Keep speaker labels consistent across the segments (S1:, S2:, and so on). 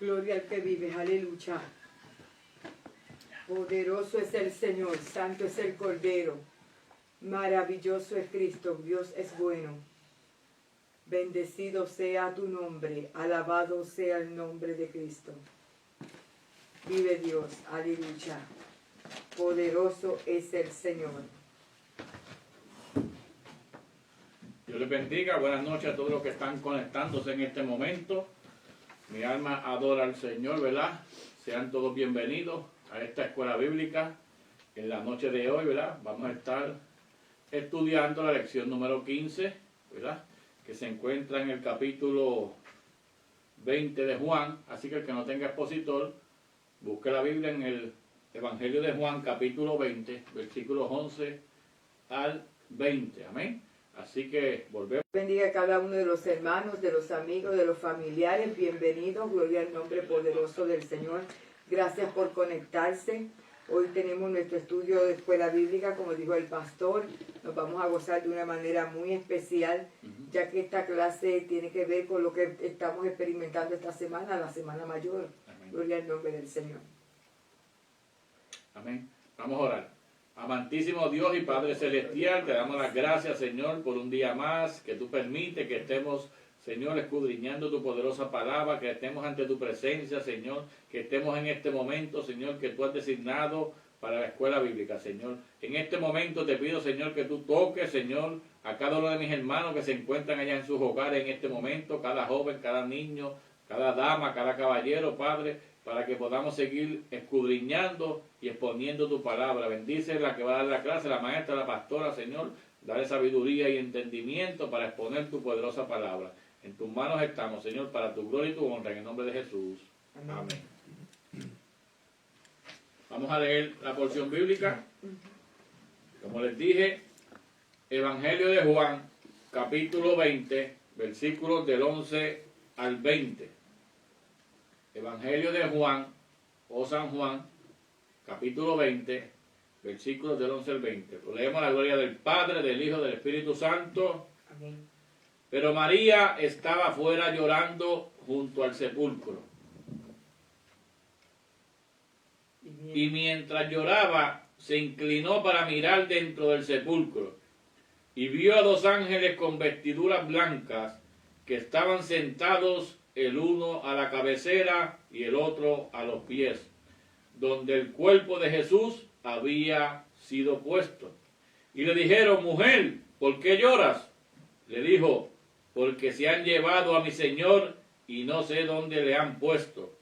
S1: Gloria al que vive, aleluya. Poderoso es el Señor, santo es el Cordero, maravilloso es Cristo, Dios es bueno. Bendecido sea tu nombre, alabado sea el nombre de Cristo. Vive Dios, aleluya. Poderoso es el Señor.
S2: Dios les bendiga, buenas noches a todos los que están conectándose en este momento. Mi alma adora al Señor, ¿verdad? Sean todos bienvenidos a esta escuela bíblica. En la noche de hoy, ¿verdad? Vamos a estar estudiando la lección número 15, ¿verdad? Que se encuentra en el capítulo 20 de Juan. Así que el que no tenga expositor, busque la Biblia en el Evangelio de Juan, capítulo 20, versículos 11 al 20. Amén. Así que volvemos.
S1: Bendiga a cada uno de los hermanos, de los amigos, de los familiares. Bienvenidos. Gloria al nombre poderoso del Señor. Gracias por conectarse. Hoy tenemos nuestro estudio de escuela bíblica, como dijo el pastor. Nos vamos a gozar de una manera muy especial, ya que esta clase tiene que ver con lo que estamos experimentando esta semana, la Semana Mayor. Amén. Gloria al nombre del Señor.
S2: Amén. Vamos a orar. Amantísimo Dios y Padre Celestial, te damos las gracias, Señor, por un día más que tú permites que estemos, Señor, escudriñando tu poderosa palabra, que estemos ante tu presencia, Señor, que estemos en este momento, Señor, que tú has designado para la escuela bíblica, Señor. En este momento te pido, Señor, que tú toques, Señor, a cada uno de mis hermanos que se encuentran allá en sus hogares en este momento, cada joven, cada niño, cada dama, cada caballero, Padre, para que podamos seguir escudriñando y exponiendo tu palabra. Bendice la que va a dar la clase, la maestra, la pastora, Señor. Dale sabiduría y entendimiento para exponer tu poderosa palabra. En tus manos estamos, Señor, para tu gloria y tu honra, en el nombre de Jesús. Amén. Amén. Vamos a leer la porción bíblica. Como les dije, Evangelio de Juan, capítulo 20, versículos del 11 al 20. Evangelio de Juan, o San Juan, capítulo 20, versículos del 11 al 20. Lo leemos a la gloria del Padre, del Hijo, del Espíritu Santo. Amén. Pero María estaba afuera llorando junto al sepulcro. Y mientras lloraba, se inclinó para mirar dentro del sepulcro. Y vio a dos ángeles con vestiduras blancas que estaban sentados, el uno a la cabecera y el otro a los pies, donde el cuerpo de Jesús había sido puesto. Y le dijeron: mujer, ¿por qué lloras? Le dijo: porque se han llevado a mi Señor y no sé dónde le han puesto.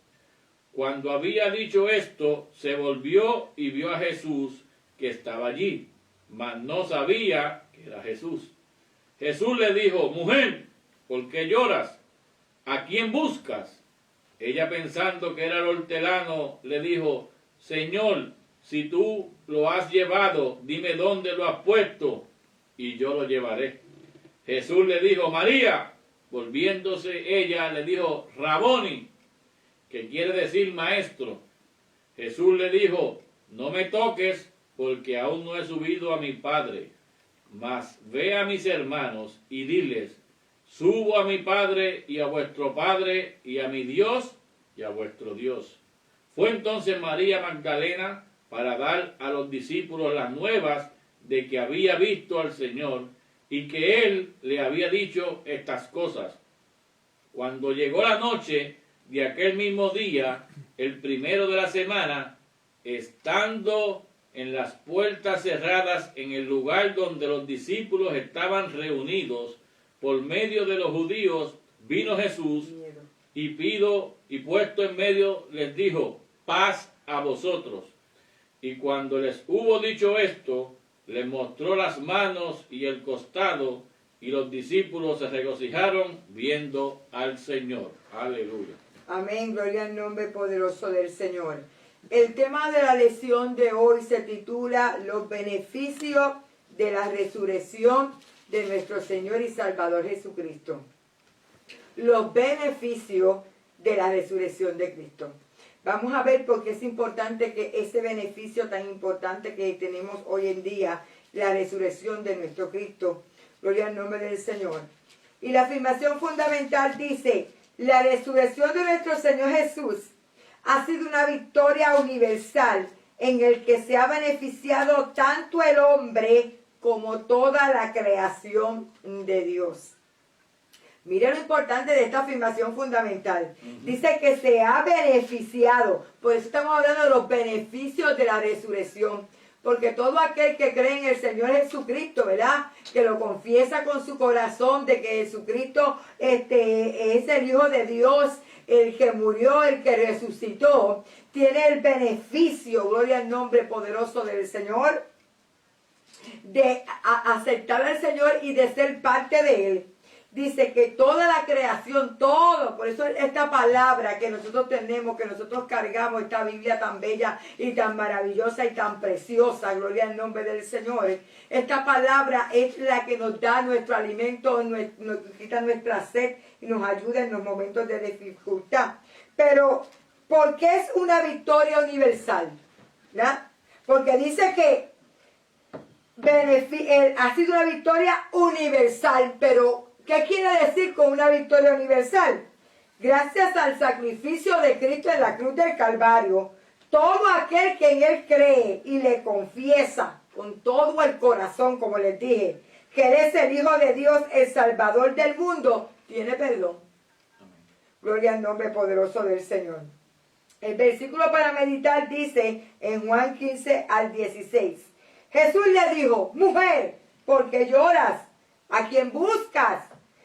S2: Cuando había dicho esto, se volvió y vio a Jesús que estaba allí, mas no sabía que era Jesús. Jesús le dijo: mujer, ¿por qué lloras? ¿A quién buscas? Ella, pensando que era el hortelano, le dijo: Señor, si tú lo has llevado, dime dónde lo has puesto, y yo lo llevaré. Jesús le dijo: María. Volviéndose ella, le dijo: Raboni, que quiere decir maestro. Jesús le dijo: no me toques, porque aún no he subido a mi Padre, mas ve a mis hermanos y diles: subo a mi Padre y a vuestro Padre, y a mi Dios y a vuestro Dios. Fue entonces María Magdalena para dar a los discípulos las nuevas de que había visto al Señor y que Él le había dicho estas cosas. Cuando llegó la noche de aquel mismo día, el primero de la semana, estando en las puertas cerradas en el lugar donde los discípulos estaban reunidos, por medio de los judíos, vino Jesús y puesto en medio les dijo: paz a vosotros. Y cuando les hubo dicho esto, les mostró las manos y el costado, y los discípulos se regocijaron viendo al Señor. Aleluya.
S1: Amén, gloria al nombre poderoso del Señor. El tema de la lección de hoy se titula Los beneficios de la resurrección de nuestro Señor y Salvador Jesucristo. Los beneficios de la resurrección de Cristo. Vamos a ver por qué es importante que ese beneficio tan importante que tenemos hoy en día, la resurrección de nuestro Cristo. Gloria al nombre del Señor. Y la afirmación fundamental dice: La resurrección de nuestro Señor Jesús ha sido una victoria universal en el que se ha beneficiado tanto el hombre como toda la creación de Dios. Mire lo importante de esta afirmación fundamental. Dice que se ha beneficiado. Por eso estamos hablando de los beneficios de la resurrección. Porque todo aquel que cree en el Señor Jesucristo, ¿verdad? Que lo confiesa con su corazón de que Jesucristo es el Hijo de Dios, el que murió, el que resucitó, tiene el beneficio, gloria al nombre poderoso del Señor, de aceptar al Señor y de ser parte de Él. Dice que toda la creación, todo, por eso esta palabra que nosotros tenemos, que nosotros cargamos, esta Biblia tan bella y tan maravillosa y tan preciosa, gloria al nombre del Señor, esta palabra es la que nos da nuestro alimento, nos quita nuestra sed y nos ayuda en los momentos de dificultad. Pero, ¿por qué es una victoria universal? ¿Verdad? Porque dice que ha sido una victoria universal, pero ¿qué quiere decir con una victoria universal? Gracias al sacrificio de Cristo en la cruz del Calvario, todo aquel que en Él cree y le confiesa con todo el corazón, como les dije, que Él es el Hijo de Dios, el Salvador del mundo, tiene perdón. Amén. Gloria al nombre poderoso del Señor. El versículo para meditar dice en Juan 15 al 16. Jesús le dijo: mujer, ¿por qué lloras? ¿A quién buscas?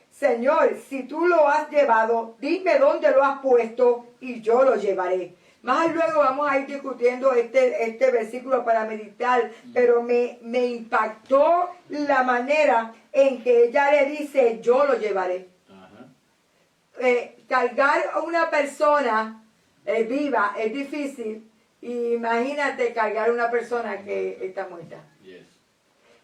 S1: Señor, si tú lo has llevado, dime dónde lo has puesto y yo lo llevaré. Más luego vamos a ir discutiendo este versículo para meditar, pero me impactó la manera en que ella le dice: yo lo llevaré. Cargar a una persona viva es difícil. Imagínate cargar a una persona que está muerta. Yes.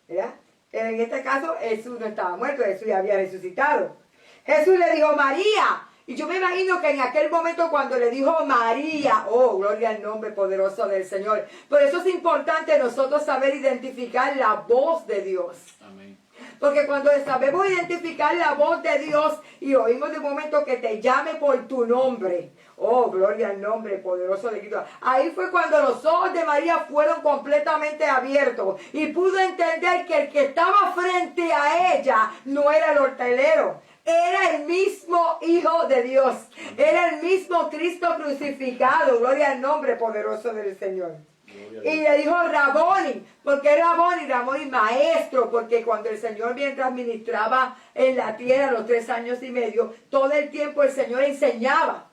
S1: ¿Verdad? En este caso, Jesús no estaba muerto, Jesús ya había resucitado. Jesús le dijo: María. Y yo me imagino que en aquel momento cuando le dijo María, oh, gloria al nombre poderoso del Señor. Por eso es importante nosotros saber identificar la voz de Dios. Amén. Porque cuando sabemos identificar la voz de Dios y oímos de un momento que te llame por tu nombre, oh, gloria al nombre poderoso de Cristo. Ahí fue cuando los ojos de María fueron completamente abiertos y pudo entender que el que estaba frente a ella no era el hortelero. Era el mismo Hijo de Dios. Era el mismo Cristo crucificado. Gloria al nombre poderoso del Señor. Y le dijo Raboni. ¿Por qué Raboni? Raboni, maestro. Porque cuando el Señor, mientras ministraba en la tierra los 3 años y medio, todo el tiempo el Señor enseñaba.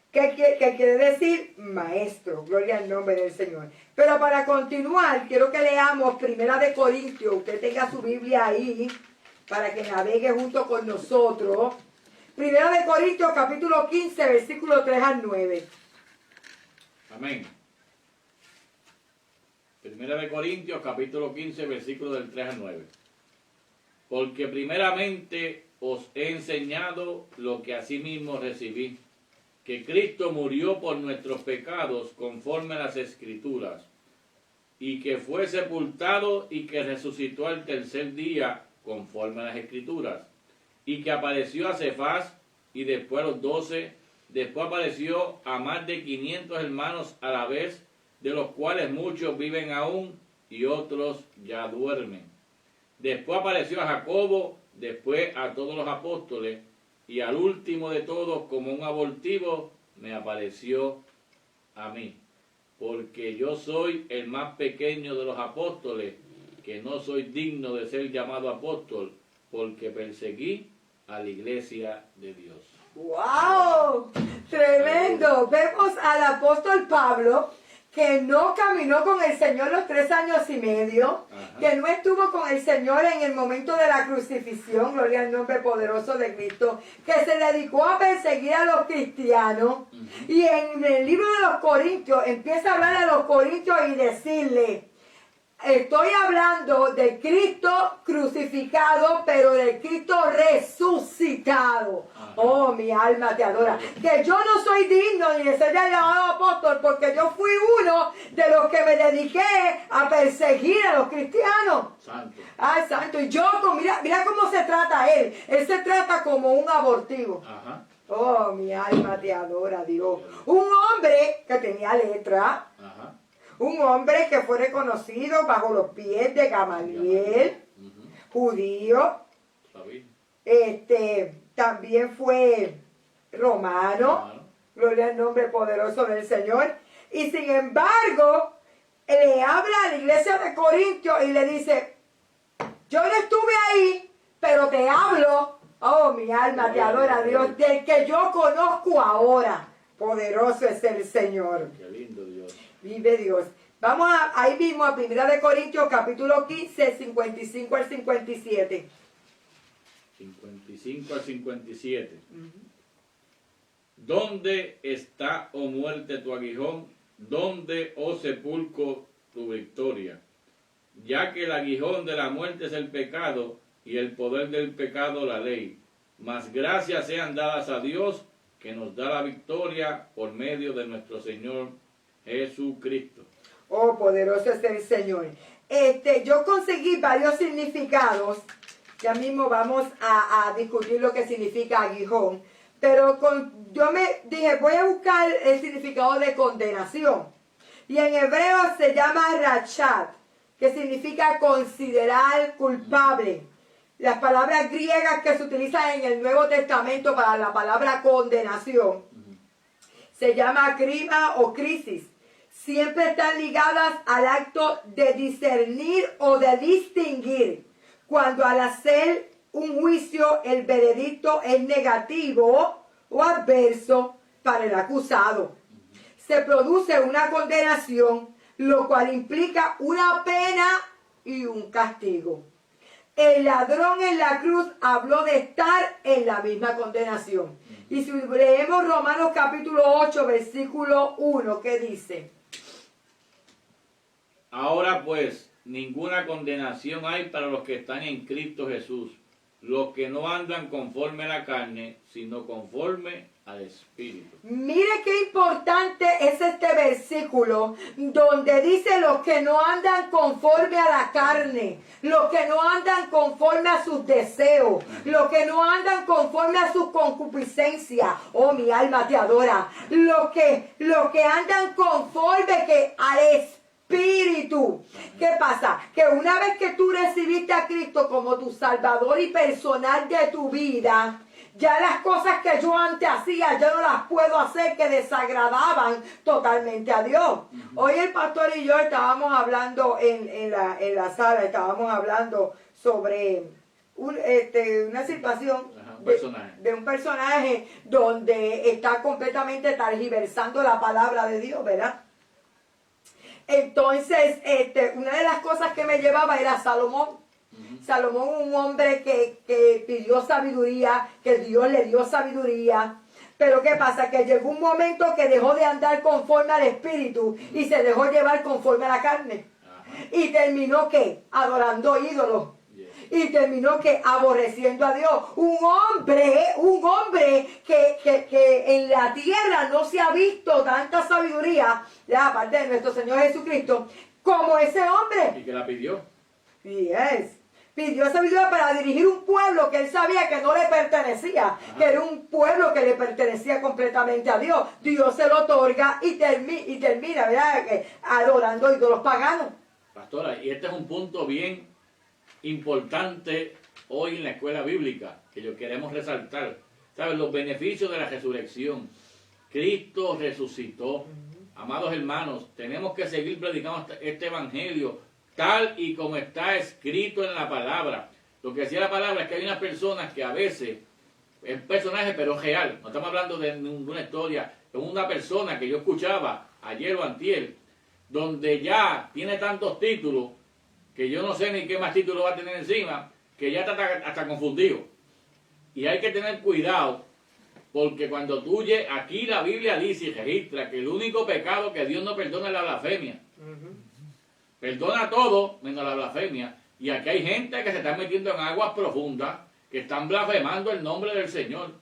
S1: ¿Qué quiere decir? Maestro. Gloria al nombre del Señor. Pero para continuar, quiero que leamos 1 Corintios. Usted tenga su Biblia ahí para que navegue junto con nosotros. 1 Corintios capítulo 15, versículo 3 al 9.
S2: Amén. 1 Corintios capítulo 15, versículo del 3 al 9. Porque primeramente os he enseñado lo que asimismo recibí, que Cristo murió por nuestros pecados conforme a las Escrituras, y que fue sepultado y que resucitó al tercer día conforme a las Escrituras, y que apareció a Cefás y después a los 12, después apareció a más de 500 hermanos a la vez, de los cuales muchos viven aún y otros ya duermen. Después apareció a Jacobo, después a todos los apóstoles, y al último de todos, como un abortivo, me apareció a mí, porque yo soy el más pequeño de los apóstoles, que no soy digno de ser llamado apóstol, porque perseguí a la iglesia de Dios.
S1: ¡Wow! Tremendo. Vemos al apóstol Pablo, que no caminó con el Señor los 3 años y medio, que no estuvo con el Señor en el momento de la crucifixión, gloria al nombre poderoso de Cristo, que se dedicó a perseguir a los cristianos, y en el libro de los Corintios empieza a hablar a los Corintios y decirle: Estoy hablando de Cristo crucificado, pero de Cristo resucitado.
S2: Ajá.
S1: Oh, mi alma te adora. Que yo no soy digno ni de ser llamado apóstol, porque yo fui uno de los que me dediqué a perseguir a los cristianos.
S2: Santo.
S1: Ay, santo. Y yo, mira cómo se trata él. Él se trata como un abortivo.
S2: Ajá.
S1: Oh, mi alma te adora, Dios. Un hombre que tenía letra.
S2: Ajá.
S1: Un hombre que fue reconocido bajo los pies de Gamaliel, judío, también fue romano, gloria al nombre poderoso del Señor, y sin embargo, le habla a la iglesia de Corintios y le dice, yo no estuve ahí, pero te hablo, oh mi alma te adora Dios, del que yo conozco ahora, poderoso es el Señor.
S2: Qué lindo Dios.
S1: Vive Dios. Vamos ahí mismo a 1 Corintios capítulo 15, 55 al 57.
S2: 55 al 57. ¿Dónde está, oh muerte, tu aguijón? ¿Dónde, oh sepulcro, tu victoria? Ya que el aguijón de la muerte es el pecado, y el poder del pecado la ley. Mas gracias sean dadas a Dios, que nos da la victoria por medio de nuestro Señor Jesucristo.
S1: Oh, poderoso es el Señor. Yo conseguí varios significados. Ya mismo vamos a discutir lo que significa aguijón. Pero yo me dije, voy a buscar el significado de condenación. Y en hebreo se llama rachat, que significa considerar culpable. Las palabras griegas que se utilizan en el Nuevo Testamento para la palabra condenación se llama crima o crisis. Siempre están ligadas al acto de discernir o de distinguir. Cuando al hacer un juicio el veredicto es negativo o adverso para el acusado. Se produce una condenación, lo cual implica una pena y un castigo. El ladrón en la cruz habló de estar en la misma condenación. Y si leemos Romanos capítulo 8, versículo 1, ¿qué dice?
S2: Ahora pues, ninguna condenación hay para los que están en Cristo Jesús, los que no andan conforme a la carne, sino conforme al Espíritu.
S1: Mire qué importante es este versículo, donde dice los que no andan conforme a la carne, los que no andan conforme a sus deseos, los que no andan conforme a sus concupiscencias. Oh, mi alma te adora. Los que andan conforme que al Espíritu. ¿Qué pasa? Que una vez que tú recibiste a Cristo como tu Salvador y personal de tu vida, ya las cosas que yo antes hacía, ya no las puedo hacer, que desagradaban totalmente a Dios. Hoy el pastor y yo estábamos hablando en la sala, estábamos hablando sobre una situación de un personaje donde está completamente tergiversando la palabra de Dios, ¿verdad? Entonces, una de las cosas que me llevaba era Salomón. Salomón, un hombre que pidió sabiduría, que Dios le dio sabiduría. Pero ¿qué pasa? Que llegó un momento que dejó de andar conforme al Espíritu y se dejó llevar conforme a la carne. Y terminó, ¿qué? Adorando ídolos. Y terminó que aborreciendo a Dios. Un hombre que en la tierra no se ha visto tanta sabiduría, ya aparte de nuestro Señor Jesucristo, como ese hombre.
S2: ¿Y que la pidió?
S1: Yes. Pidió sabiduría para dirigir un pueblo que él sabía que no le pertenecía, que era un pueblo que le pertenecía completamente a Dios. Dios se lo otorga y termina, ¿verdad? Adorando ídolos paganos.
S2: Pastora, y este es un punto bien importante hoy en la escuela bíblica que yo queremos resaltar. ¿Sabes? Los beneficios de la resurrección. Cristo resucitó. Amados hermanos, tenemos que seguir predicando este evangelio tal y como está escrito en la palabra. Lo que decía la palabra es que hay unas personas que a veces es un personaje pero real. No estamos hablando de una historia. Es una persona que yo escuchaba ayer o antier, donde ya tiene tantos títulos que yo no sé ni qué más títulos va a tener encima, que ya está hasta confundido. Y hay que tener cuidado, porque cuando tú aquí la Biblia dice y registra que el único pecado que Dios no perdona es la blasfemia. Perdona todo menos la blasfemia. Y aquí hay gente que se está metiendo en aguas profundas, que están blasfemando el nombre del Señor.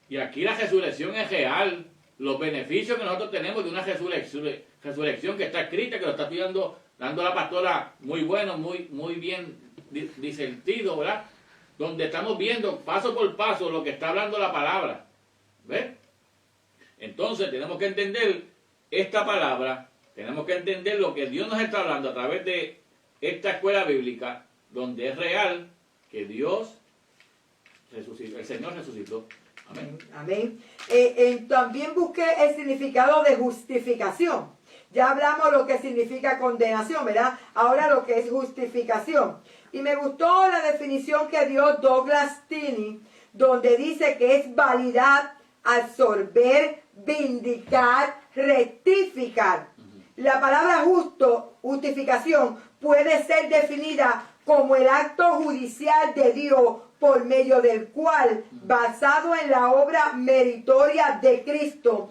S2: Y aquí la resurrección es real. Los beneficios que nosotros tenemos de una resurrección que está escrita, que lo está estudiando, dando la pastora muy bueno, muy bien disertido, ¿verdad? Donde estamos viendo paso por paso lo que está hablando la palabra. ¿Ves? Entonces tenemos que entender esta palabra, tenemos que entender lo que Dios nos está hablando a través de esta escuela bíblica, donde es real que Dios resucitó, el Señor resucitó. Amén.
S1: Amén. También busqué el significado de justificación. Ya hablamos lo que significa condenación, ¿verdad? Ahora lo que es justificación. Y me gustó la definición que dio Douglas Tinney, donde dice que es validar, absorber, vindicar, rectificar. La palabra justificación puede ser definida como el acto judicial de Dios por medio del cual, basado en la obra meritoria de Cristo,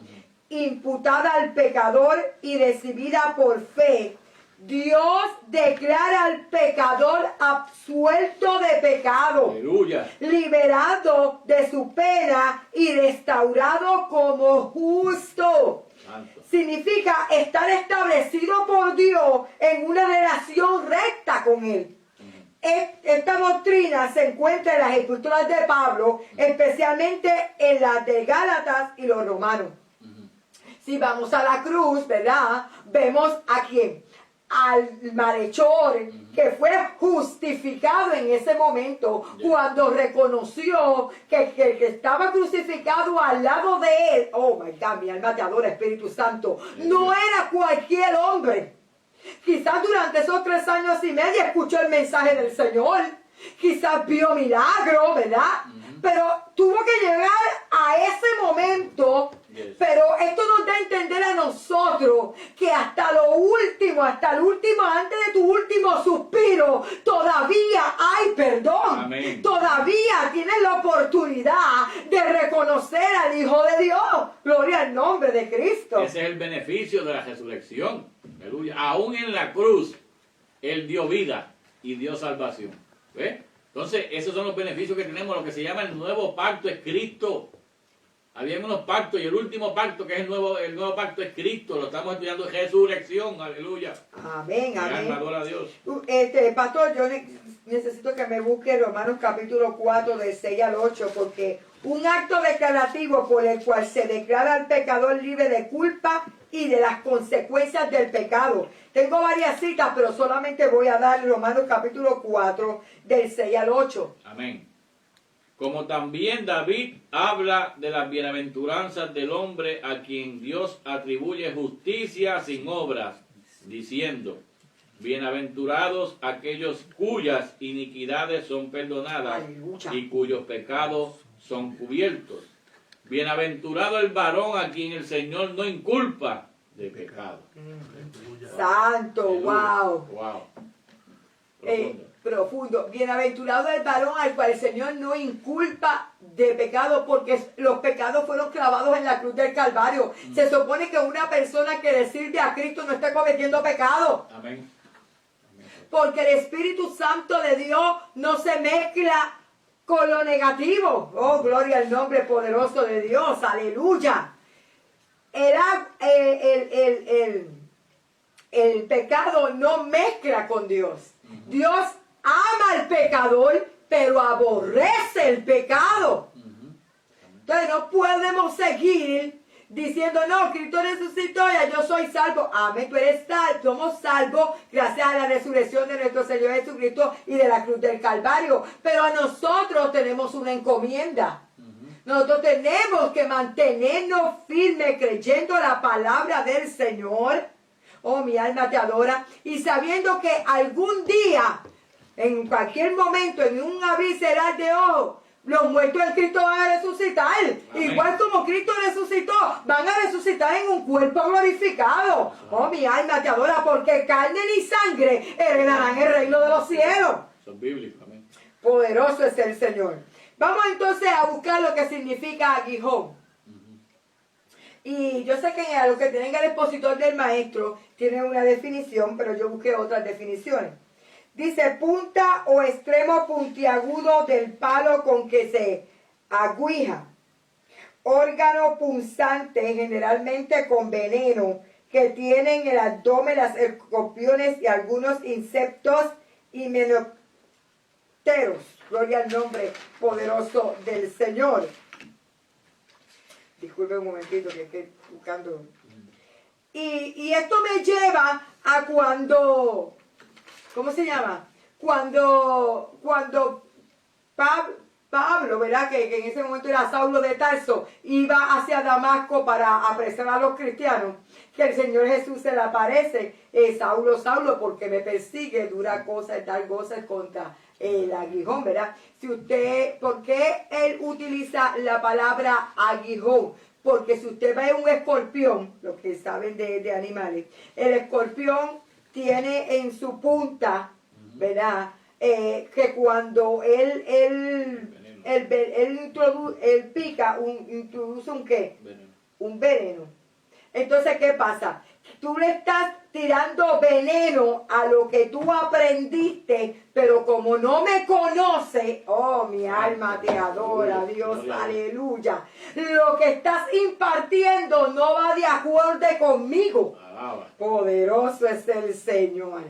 S1: imputada al pecador y recibida por fe, Dios declara al pecador absuelto de pecado,
S2: Aleluya.
S1: liberado de su pena y restaurado como justo.
S2: Santo.
S1: Significa estar establecido por Dios en una relación recta con Él. Esta doctrina se encuentra en las epístolas de Pablo, especialmente en las de Gálatas y los romanos. Si vamos a la cruz, ¿verdad? Vemos a quién, al malhechor que fue justificado en ese momento cuando reconoció que el que estaba crucificado al lado de él, oh my God, mi alma te adora, Espíritu Santo, no era cualquier hombre. Quizás durante esos 3 años y medio escuchó el mensaje del Señor, quizás vio milagros, ¿verdad? Pero tuvo que llegar a ese momento. Pero esto nos da a entender a nosotros que hasta lo último, hasta el último, antes de tu último suspiro, todavía hay perdón.
S2: Amén.
S1: Todavía tienes la oportunidad de reconocer al Hijo de Dios. Gloria al nombre de Cristo.
S2: Ese es el beneficio de la resurrección. Aleluya. Aún en la cruz, Él dio vida y dio salvación. ¿Ves? Entonces, esos son los beneficios que tenemos, lo que se llama el nuevo pacto es Cristo. Había unos pactos y el último pacto, que es el nuevo pacto es Cristo. Lo estamos estudiando en resurrección. Aleluya.
S1: Amén, amén.
S2: Adora a Dios.
S1: Pastor, yo necesito que me busque Romanos capítulo 4 del 6 al 8, porque un acto declarativo por el cual se declara al pecador libre de culpa y de las consecuencias del pecado. Tengo varias citas, pero solamente voy a dar Romanos capítulo 4 del 6 al 8.
S2: Amén. Como también David habla de las bienaventuranzas del hombre a quien Dios atribuye justicia sin obras, diciendo: bienaventurados aquellos cuyas iniquidades son perdonadas.
S1: Aleluya.
S2: Y cuyos pecados son cubiertos. Bienaventurado el varón a quien el Señor no inculpa de pecado.
S1: Santo,
S2: Aleluya.
S1: wow.
S2: Wow.
S1: Profundo. Bienaventurado el varón al cual el Señor no inculpa de pecado, porque los pecados fueron clavados en la cruz del Calvario. Se supone que una persona que le sirve a Cristo no está cometiendo pecado.
S2: Amén.
S1: Porque el Espíritu Santo de Dios no se mezcla con lo negativo. Oh, gloria al nombre poderoso de Dios. Aleluya. El pecado no mezcla con Dios. Dios ama al pecador, pero aborrece el pecado. Entonces no podemos seguir diciendo: no, Cristo resucitó, ya yo soy salvo. Amén, tú eres salvo, somos salvos gracias a la resurrección de nuestro Señor Jesucristo y de la cruz del Calvario. Pero a nosotros tenemos una encomienda. Nosotros tenemos que mantenernos firmes creyendo la palabra del Señor. Oh, mi alma te adora. Y sabiendo que algún día, en cualquier momento, en un abrir cerrar de ojos, los muertos en Cristo van a resucitar.
S2: Amén.
S1: Igual como Cristo resucitó, van a resucitar en un cuerpo glorificado. Oh, mi alma te adora, porque carne ni sangre heredarán el reino de los cielos.
S2: Son bíblicos. Amén.
S1: Poderoso es el Señor. Vamos entonces a buscar lo que significa aguijón. Y yo sé que a los que tienen el expositor del maestro tienen una definición, pero yo busqué otras definiciones. Dice, punta o extremo puntiagudo del palo con que se aguija. Órgano punzante, generalmente con veneno, que tienen el abdomen, las escorpiones y algunos insectos himenópteros. Gloria al nombre poderoso del Señor. Disculpe un momentito que estoy buscando. Y esto me lleva a cuando, ¿cómo se llama? Cuando Pablo, ¿verdad? Que en ese momento era Saulo de Tarso, iba hacia Damasco para apresar a los cristianos, que el Señor Jesús se le aparece, Saulo, Saulo, porque me persigue, dura cosa y tal cosa contra el aguijón, ¿verdad? ¿Por qué él utiliza la palabra aguijón? Porque si usted ve un escorpión, los que saben de animales, el escorpión tiene en su punta, ¿verdad? Que cuando él pica, introduce un ¿qué?
S2: Veneno.
S1: Un veneno. Entonces, ¿qué pasa? Tú le estás tirando veneno a lo que tú aprendiste, pero como no me conoce, oh, mi alma te adora, Dios, aleluya. Lo que estás impartiendo no va de acuerdo conmigo. Poderoso es el Señor.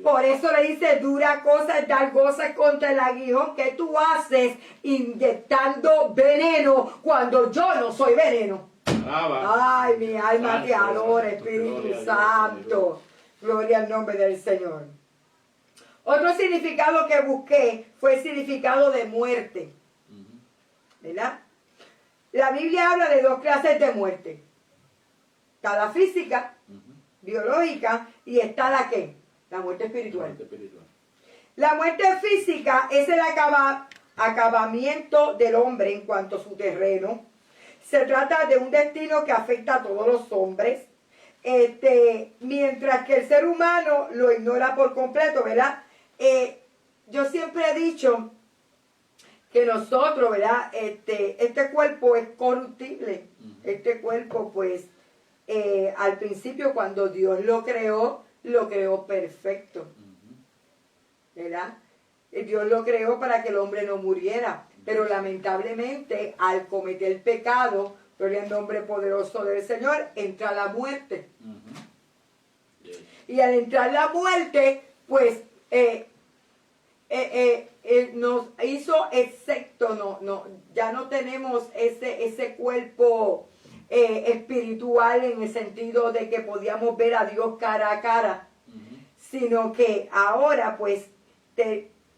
S1: Por eso le dice, dura cosa es dar goza contra el aguijón que tú haces inyectando veneno cuando yo no soy veneno. Ay, mi alma te adora, Espíritu Santo. Gloria al nombre del Señor. Otro significado que busqué fue el significado de muerte. ¿Verdad? La Biblia habla de dos clases de muerte. Está la física, biológica, y está la ¿qué? La muerte espiritual. La muerte física es el acabamiento del hombre en cuanto a su terreno. Se trata de un destino que afecta a todos los hombres, mientras que el ser humano lo ignora por completo, ¿verdad? Yo siempre he dicho que nosotros, ¿verdad? Este cuerpo es corruptible. Este cuerpo, pues, al principio cuando Dios lo creó perfecto, ¿verdad? Dios lo creó para que el hombre no muriera. Pero lamentablemente, al cometer el pecado, gloria al nombre poderoso del Señor, entra la muerte. Y al entrar la muerte, pues, nos hizo excepto, ya no tenemos ese cuerpo espiritual en el sentido de que podíamos ver a Dios cara a cara, sino que ahora, pues,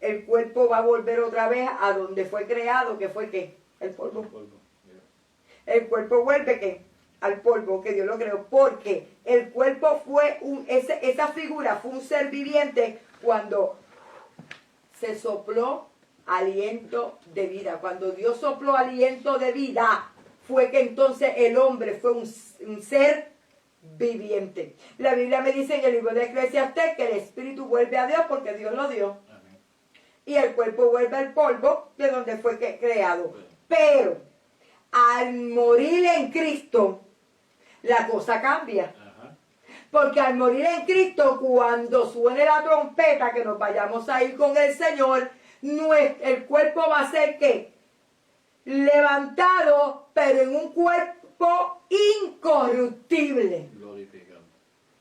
S1: el cuerpo va a volver otra vez a donde fue creado, que fue ¿qué? El polvo. El cuerpo vuelve ¿qué? Al polvo que Dios lo creó, porque el cuerpo fue esa figura fue un ser viviente cuando se sopló aliento de vida. Cuando Dios sopló aliento de vida, fue que entonces el hombre fue un ser viviente. La Biblia me dice en el libro de Eclesiastés que el espíritu vuelve a Dios porque Dios lo dio. Y el cuerpo vuelve al polvo de donde fue creado. Pero al morir en Cristo, la cosa cambia. Porque al morir en Cristo, cuando suene la trompeta, que nos vayamos a ir con el Señor, el cuerpo va a ser ¿qué? Levantado, pero en un cuerpo incorruptible.
S2: Glorificado.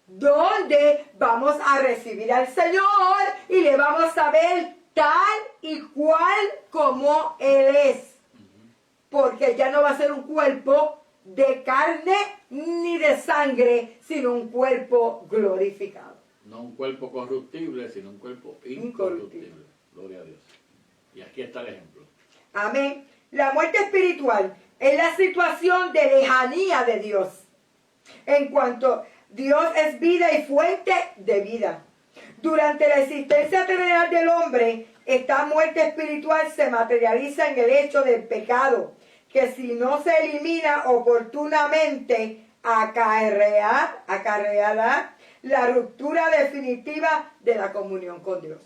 S1: Donde vamos a recibir al Señor y le vamos a ver tal y cual como Él es. Porque ya no va a ser un cuerpo de carne ni de sangre, sino un cuerpo glorificado.
S2: No un cuerpo corruptible, sino un cuerpo incorruptible. Gloria a Dios. Y aquí está el ejemplo.
S1: Amén. La muerte espiritual es la situación de lejanía de Dios. En cuanto Dios es vida y fuente de vida. Durante la existencia terrenal del hombre, esta muerte espiritual se materializa en el hecho del pecado, que si no se elimina oportunamente, acarreará la ruptura definitiva de la comunión con Dios.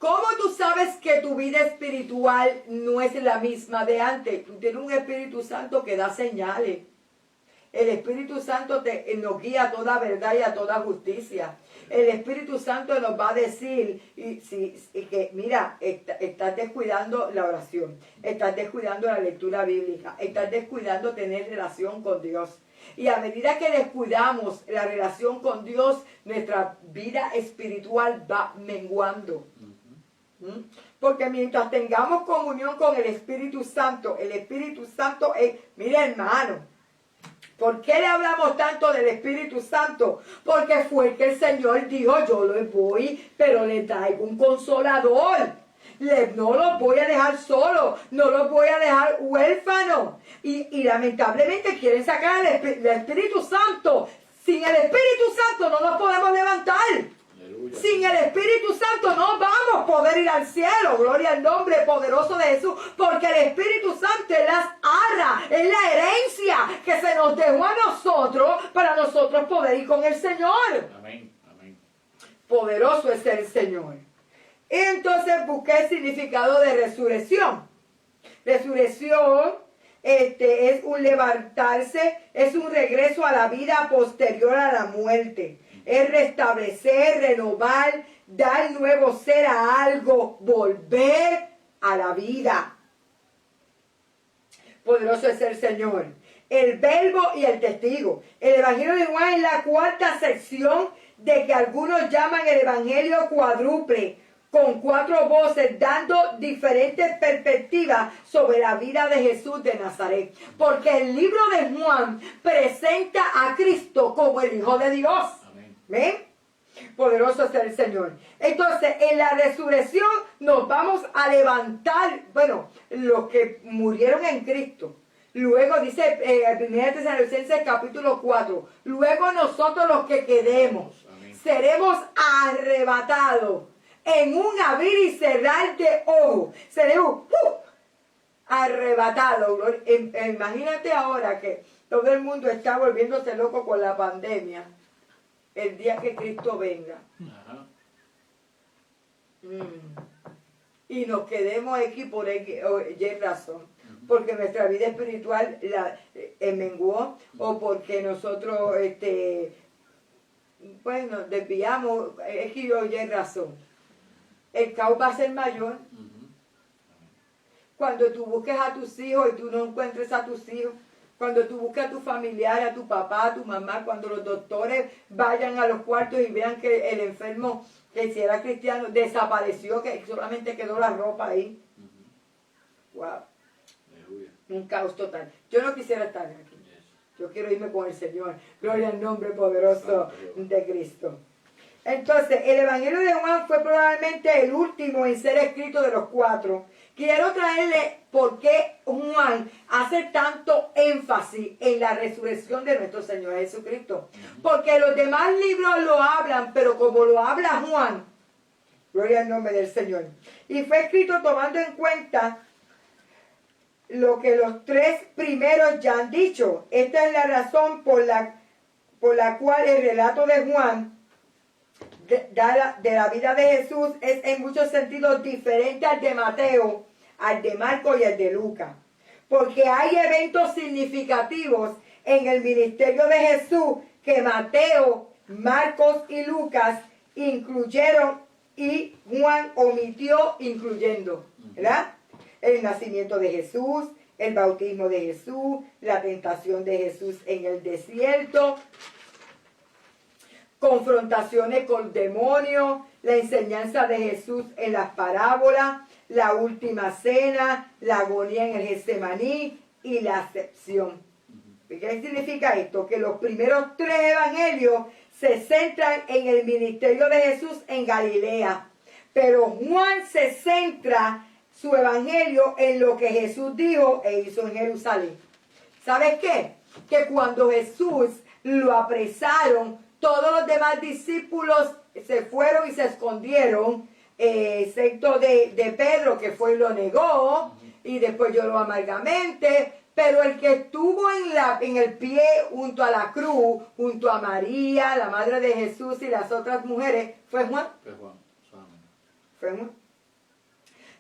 S1: ¿Cómo tú sabes que tu vida espiritual no es la misma de antes? Tú tienes un Espíritu Santo que da señales. El Espíritu Santo nos guía a toda verdad y a toda justicia. El Espíritu Santo nos va a decir que, mira, estás descuidando la oración, estás descuidando la lectura bíblica, estás descuidando tener relación con Dios. Y a medida que descuidamos la relación con Dios, nuestra vida espiritual va menguando. Porque mientras tengamos comunión con el Espíritu Santo es, mira hermano, ¿por qué le hablamos tanto del Espíritu Santo? Porque fue que el Señor dijo, yo lo voy, pero le traigo un consolador. No los voy a dejar solo, no los voy a dejar huérfanos. Y lamentablemente quieren sacar el Espíritu Santo. Sin el Espíritu Santo no nos podemos levantar. Aleluya. Sin el Espíritu Santo no vamos a poder ir al cielo. Gloria al nombre poderoso de Jesús. Porque el Espíritu Santo es las arras, es la herencia que se nos dejó a nosotros para nosotros poder ir con el Señor.
S2: Amén, amén.
S1: Poderoso es el Señor. Y entonces busqué el significado de resurrección. Resurrección es un levantarse, es un regreso a la vida posterior a la muerte. Es restablecer, renovar, dar nuevo ser a algo, volver a la vida. Poderoso es el Señor. El verbo y el testigo. El Evangelio de Juan es la cuarta sección de que algunos llaman el Evangelio cuádruple, con 4 voces, dando diferentes perspectivas sobre la vida de Jesús de Nazaret. Porque el libro de Juan presenta a Cristo como el Hijo de Dios. Amén. ¿Ven? Poderoso es el Señor. Entonces, en la resurrección nos vamos a levantar, bueno, los que murieron en Cristo. Luego dice 1 Tesalonicenses capítulo 4. Luego nosotros los que quedemos, amén, seremos arrebatados en un abrir y cerrar de ojos. Seremos arrebatados. Imagínate ahora que todo el mundo está volviéndose loco con la pandemia. El día que Cristo venga. Ajá. Y nos quedemos aquí por Y razón. Porque nuestra vida espiritual menguó, o porque nosotros nos desviamos, X o Y razón. El caos va a ser mayor. Cuando tú busques a tus hijos y tú no encuentres a tus hijos, cuando tú busques a tu familiar, a tu papá, a tu mamá, cuando los doctores vayan a los cuartos y vean que el enfermo, que si era cristiano, desapareció, que solamente quedó la ropa ahí. Wow. Un caos total. Yo no quisiera estar aquí. Yo quiero irme con el Señor. Gloria al nombre poderoso de Cristo. Entonces, el Evangelio de Juan fue probablemente el último en ser escrito de los 4. Quiero traerle por qué Juan hace tanto énfasis en la resurrección de nuestro Señor Jesucristo. Porque los demás libros lo hablan, pero como lo habla Juan, gloria al nombre del Señor. Y fue escrito tomando en cuenta lo que los 3 primeros ya han dicho. Esta es la razón por la cual el relato de Juan de la vida de Jesús es en muchos sentidos diferente al de Mateo, al de Marcos y al de Lucas. Porque hay eventos significativos en el ministerio de Jesús que Mateo, Marcos y Lucas incluyeron y Juan omitió incluyendo, ¿verdad? El nacimiento de Jesús, el bautismo de Jesús, la tentación de Jesús en el desierto, confrontaciones con demonios, la enseñanza de Jesús en las parábolas, la última cena, la agonía en el Getsemaní y la acepción. ¿Qué significa esto? Que los primeros 3 evangelios se centran en el ministerio de Jesús en Galilea, pero Juan se centra su evangelio en lo que Jesús dijo e hizo en Jerusalén. ¿Sabes qué? Que cuando Jesús lo apresaron, todos los demás discípulos se fueron y se escondieron, excepto de Pedro, que fue y lo negó, y después lloró amargamente. Pero el que estuvo en el pie junto a la cruz, junto a María, la madre de Jesús y las otras mujeres, fue Juan. Fue Juan.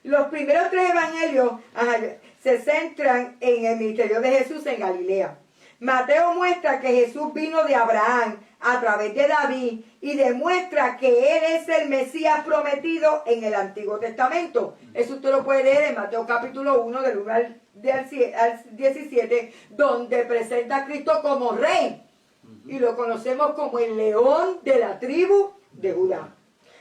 S1: Los primeros 3 evangelios se centran en el ministerio de Jesús en Galilea. Mateo muestra que Jesús vino de Abraham a través de David y demuestra que Él es el Mesías prometido en el Antiguo Testamento. Eso usted lo puede leer en Mateo capítulo 1 del 1 al 17, donde presenta a Cristo como rey. Y lo conocemos como el león de la tribu de Judá.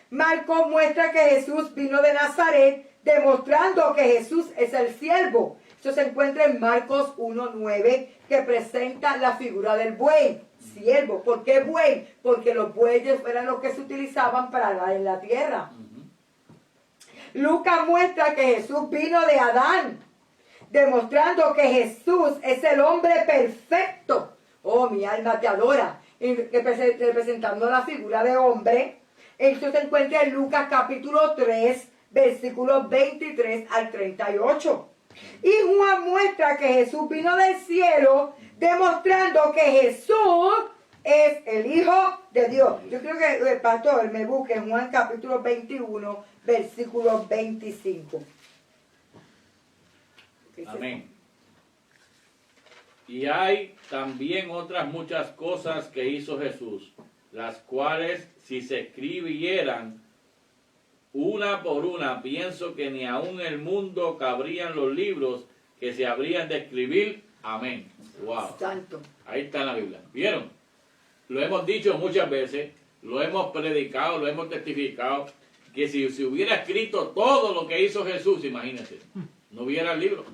S1: Marcos muestra que Jesús vino de Nazaret, demostrando que Jesús es el siervo. Esto se encuentra en Marcos 1:9, que presenta la figura del buey, siervo. ¿Por qué buey? Porque los bueyes eran los que se utilizaban para dar en la tierra. Lucas muestra que Jesús vino de Adán, demostrando que Jesús es el hombre perfecto. Oh, mi alma te adora. Representando la figura de hombre. Esto se encuentra en Lucas capítulo 3, versículos 23 al 38. Y Juan muestra que Jesús vino del cielo, demostrando que Jesús es el Hijo de Dios. Yo creo que el pastor me busque en Juan capítulo 21, versículo 25.
S2: Amén. Y hay también otras muchas cosas que hizo Jesús, las cuales si se escribieran una por una, pienso que ni aún el mundo cabrían los libros que se habrían de escribir. Amén. Wow.
S1: Santo.
S2: Ahí está en la Biblia. ¿Vieron? Lo hemos dicho muchas veces, lo hemos predicado, lo hemos testificado, que si se hubiera escrito todo lo que hizo Jesús, imagínense, no hubiera el libro.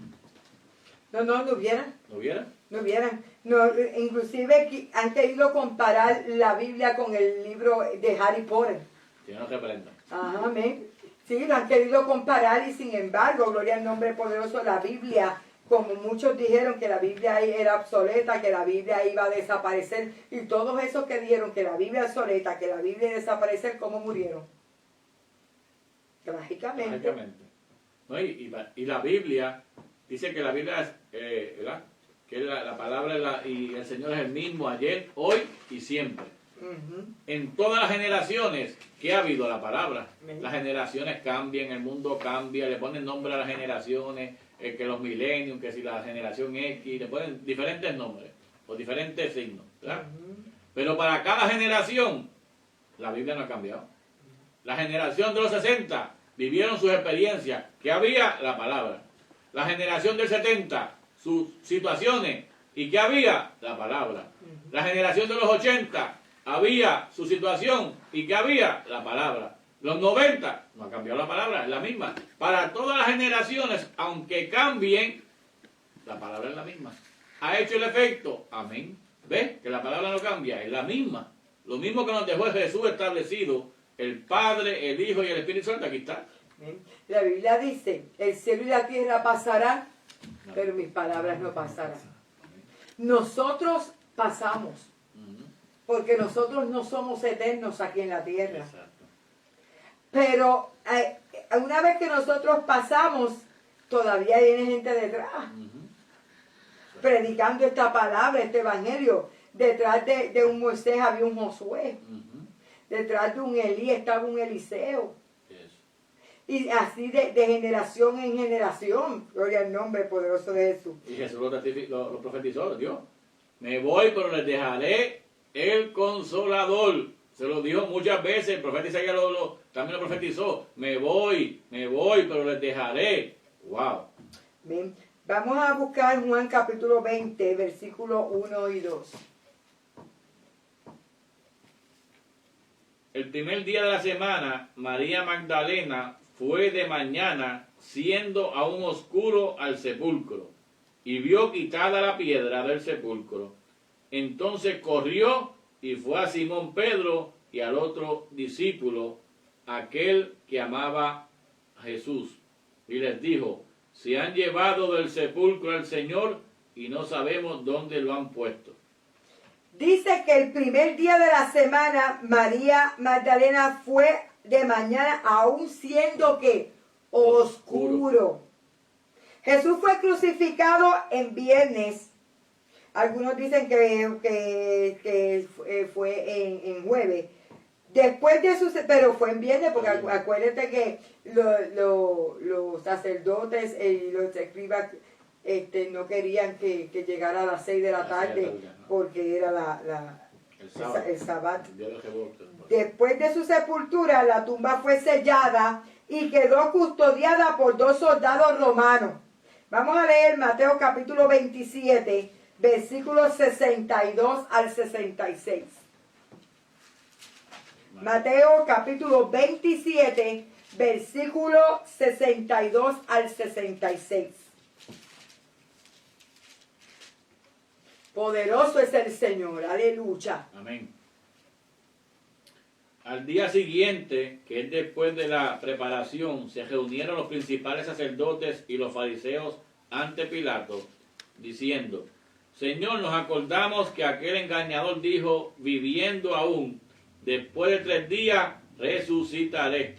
S1: No hubiera.
S2: ¿No hubiera?
S1: No hubieran. No, inclusive han querido comparar la Biblia con el libro de Harry Potter.
S2: Que no se prenda.
S1: Ajá, amén. Sí, lo han querido comparar y sin embargo, gloria al nombre poderoso, la Biblia, como muchos dijeron que la Biblia era obsoleta, que la Biblia iba a desaparecer, y todos esos que dijeron que la Biblia es obsoleta, que la Biblia iba a desaparecer, ¿cómo murieron? Trágicamente.
S2: Trágicamente. ¿No? Y la Biblia, dice que la Biblia es, ¿verdad? Que la palabra y el Señor es el mismo ayer, hoy y siempre. En todas las generaciones que ha habido la palabra, las generaciones cambian, el mundo cambia, le ponen nombre a las generaciones, que los millennials, que si la generación X, le ponen diferentes nombres o diferentes signos, ¿verdad? Pero para cada generación la Biblia no ha cambiado. La generación de los 60 vivieron sus experiencias, que había la palabra. La generación del 70, sus situaciones, y que había la palabra. La generación de los 80 había su situación y que había la palabra. Los 90 no ha cambiado la palabra, es la misma. Para todas las generaciones, aunque cambien, la palabra es la misma. ¿Ha hecho el efecto? Amén. ¿Ves? Que la palabra no cambia, es la misma. Lo mismo que nos dejó Jesús establecido, el Padre, el Hijo y el Espíritu Santo, aquí está.
S1: La Biblia dice, el cielo y la tierra pasarán, pero mis palabras no pasarán. Nosotros pasamos, porque nosotros no somos eternos aquí en la tierra.
S2: Exacto.
S1: Pero una vez que nosotros pasamos, todavía viene gente detrás, predicando esta palabra, este evangelio. Detrás de un Moisés había un Josué. Detrás de un Elías estaba un Eliseo. Y así de generación en generación. Gloria al nombre poderoso de Jesús.
S2: Y Jesús lo profetizó, Dios. Me voy, pero les dejaré el Consolador. Se lo dijo muchas veces, el profeta Isaías también lo profetizó. Me voy, pero les dejaré. Wow.
S1: Bien. Vamos a buscar Juan capítulo 20, versículos 1 y 2.
S2: El primer día de la semana, María Magdalena fue de mañana, siendo aún oscuro, al sepulcro, y vio quitada la piedra del sepulcro. Entonces corrió y fue a Simón Pedro y al otro discípulo, aquel que amaba a Jesús, y les dijo: se han llevado del sepulcro al Señor y no sabemos dónde lo han puesto.
S1: Dice que el primer día de la semana María Magdalena fue de mañana, aún siendo que oscuro. Jesús fue crucificado en viernes. Algunos dicen que fue en jueves. Después de su, pero fue en viernes, porque acuérdate que los sacerdotes y los escribas no querían que llegara a las 6 de la tarde, porque era el sábado. Después de su sepultura, la tumba fue sellada y quedó custodiada por 2 soldados romanos. Vamos a leer Mateo capítulo 27, versículos 62 al 66. Mateo capítulo 27, versículo 62 al 66. Poderoso es el Señor, aleluya.
S2: Amén. Al día siguiente, que es después de la preparación, se reunieron los principales sacerdotes y los fariseos ante Pilato, diciendo: Señor, nos acordamos que aquel engañador dijo, viviendo aún, después de 3 días resucitaré.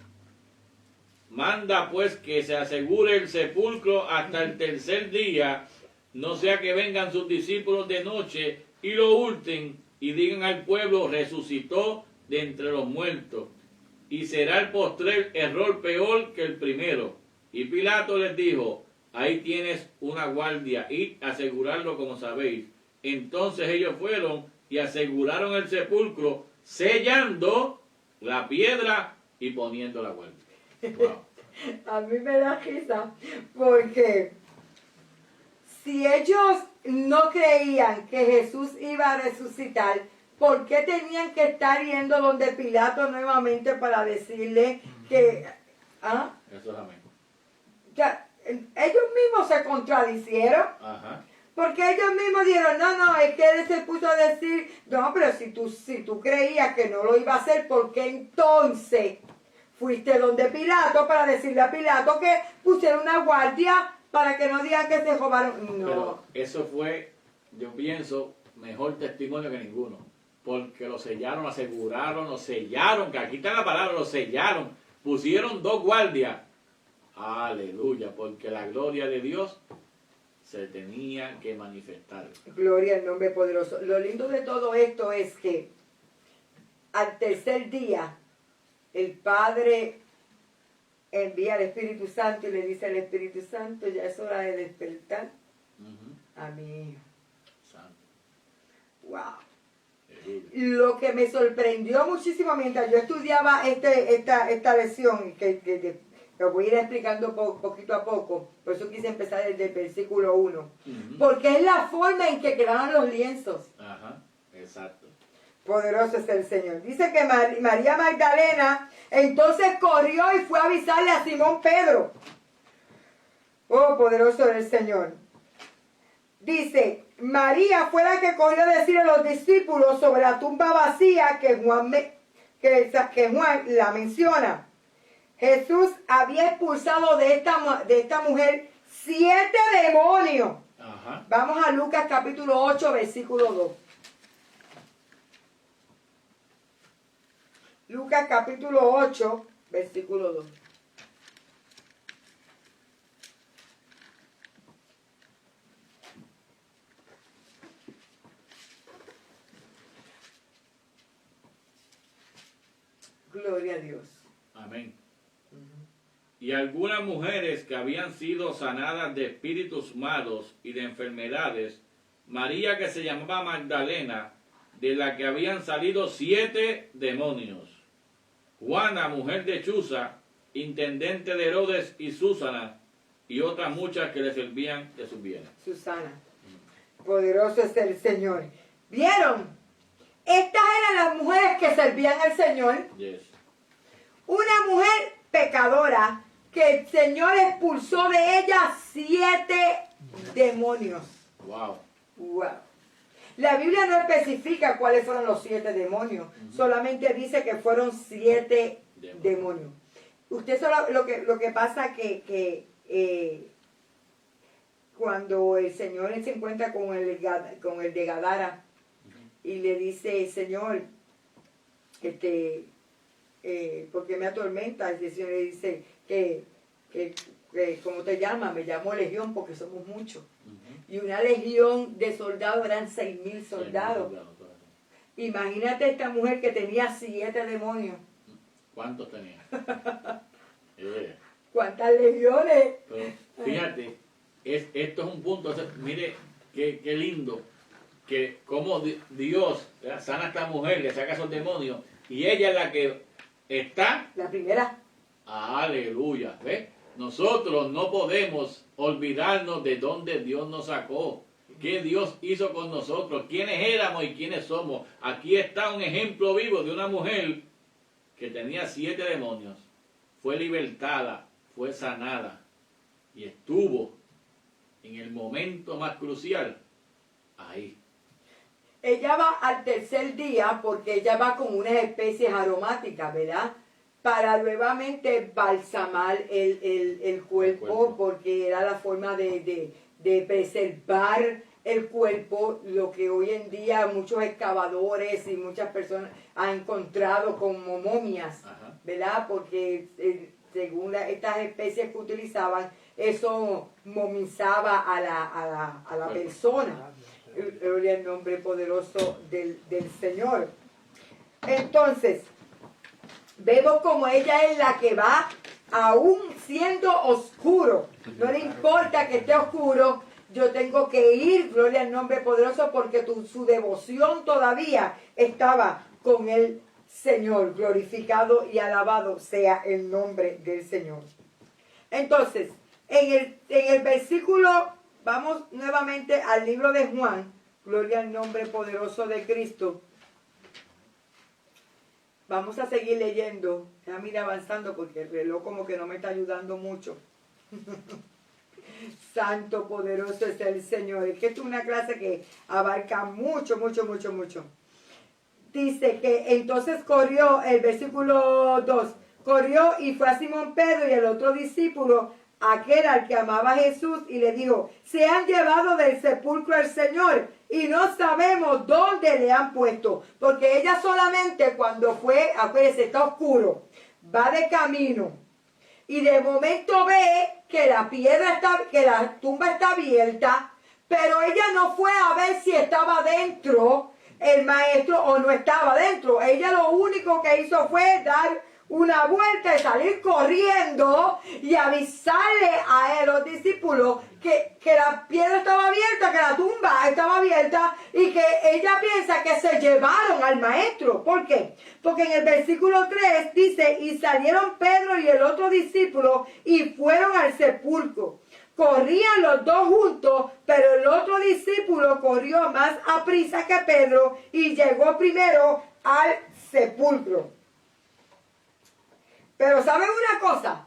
S2: Manda pues que se asegure el sepulcro hasta el 3er día, no sea que vengan sus discípulos de noche y lo hurten y digan al pueblo, resucitó de entre los muertos, y será el postrer error peor que el primero. Y Pilato les dijo: ahí tienes una guardia, id a asegurarlo como sabéis. Entonces ellos fueron y aseguraron el sepulcro, sellando la piedra y poniendo la guardia. Wow.
S1: A mí me da risa porque si ellos no creían que Jesús iba a resucitar, ¿por qué tenían que estar yendo donde Pilato nuevamente para decirle que... ¿ah?
S2: Eso es amén.
S1: Ya, ellos mismos se contradicieron.
S2: Ajá.
S1: Porque ellos mismos dijeron, no, es que él se puso a decir, no, pero si tú creías que no lo iba a hacer, ¿por qué entonces fuiste donde Pilato para decirle a Pilato que pusiera una guardia para que no digan que se robaron? No.
S2: Pero eso fue, yo pienso, mejor testimonio que ninguno. Porque lo sellaron, lo aseguraron, lo sellaron, que aquí está la palabra, lo sellaron. Pusieron 2 guardias. Aleluya, porque la gloria de Dios se tenía que manifestar.
S1: Gloria al nombre poderoso. Lo lindo de todo esto es que al 3er día el Padre envía al Espíritu Santo y le dice al Espíritu Santo, ya es hora de despertar a mi hijo.
S2: Santo.
S1: Wow. Lo que me sorprendió muchísimo mientras yo estudiaba esta lección, que lo voy a ir explicando poquito a poco, por eso quise empezar desde el versículo 1, porque es la forma en que quedaban los lienzos.
S2: Ajá, exacto.
S1: Poderoso es el Señor. Dice que María Magdalena entonces corrió y fue a avisarle a Simón Pedro. Oh, poderoso es el Señor. Dice, María fue la que corrió a decir a los discípulos sobre la tumba vacía que Juan la menciona. Jesús había expulsado de esta mujer 7 demonios.
S2: Ajá.
S1: Vamos a Lucas capítulo 8, versículo 2. Lucas capítulo 8, versículo 2. Gloria a Dios.
S2: Amén. Y algunas mujeres que habían sido sanadas de espíritus malos y de enfermedades, María que se llamaba Magdalena, de la que habían salido 7 demonios, Juana, mujer de Chuza, intendente de Herodes, y Susana, y otras muchas que le servían de sus bienes.
S1: Susana, poderoso es el Señor. ¿Vieron? Estas eran las mujeres que servían al Señor.
S2: Yes.
S1: Una mujer pecadora que el Señor expulsó de ella 7 demonios.
S2: Wow.
S1: Wow. La Biblia no especifica cuáles fueron los 7 demonios. Solamente dice que fueron 7 demonios. Usted solo, lo que pasa que cuando el Señor se encuentra con el de Gadara y le dice, Señor, ¿por qué me atormenta? El Señor le dice ¿cómo te llamas? Me llamo Legión porque somos muchos. Y una legión de soldados eran 6,000 soldados. Imagínate esta mujer que tenía 7 demonios.
S2: ¿Cuántos tenía?
S1: ¿Cuántas legiones?
S2: Pero fíjate, esto es un punto, mire qué lindo, que como Dios sana a esta mujer, le saca esos demonios, y ella es la que está.
S1: La primera.
S2: Aleluya, ¿ves? Nosotros no podemos olvidarnos de dónde Dios nos sacó, qué Dios hizo con nosotros, quiénes éramos y quiénes somos. Aquí está un ejemplo vivo de una mujer que tenía 7 demonios, fue libertada, fue sanada y estuvo en el momento más crucial ahí.
S1: Ella va al tercer día porque ella va con unas especies aromáticas, ¿verdad? Para nuevamente balsamar el cuerpo, porque era la forma de preservar el cuerpo, lo que hoy en día muchos excavadores y muchas personas han encontrado como momias, ¿verdad? Porque según estas especies que utilizaban, eso momizaba a la persona. Gloria al nombre poderoso del Señor. Entonces, vemos como ella es la que va, aún siendo oscuro. No le importa que esté oscuro, yo tengo que ir, gloria al nombre poderoso, porque su devoción todavía estaba con el Señor. Glorificado y alabado sea el nombre del Señor. Entonces, en el versículo, vamos nuevamente al libro de Juan, gloria al nombre poderoso de Cristo. Vamos a seguir leyendo, déjame ir avanzando porque el reloj como que no me está ayudando mucho. Santo, poderoso es el Señor. Es que esto es una clase que abarca mucho. Dice que entonces corrió, el versículo 2, corrió y fue a Simón Pedro y el otro discípulo, aquel al que amaba a Jesús, y le dijo, se han llevado del sepulcro al Señor y no sabemos dónde le han puesto. Porque ella solamente cuando fue, acuérdense, está oscuro, va de camino y de momento ve que la tumba está abierta, pero ella no fue a ver si estaba dentro el maestro o no estaba dentro. Ella lo único que hizo fue dar una vuelta y salir corriendo y avisarle a los discípulos que la piedra estaba abierta, que la tumba estaba abierta, y que ella piensa que se llevaron al maestro. ¿Por qué? Porque en el versículo 3 dice, y salieron Pedro y el otro discípulo y fueron al sepulcro. Corrían los dos juntos, pero el otro discípulo corrió más aprisa que Pedro y llegó primero al sepulcro. Pero ¿saben una cosa?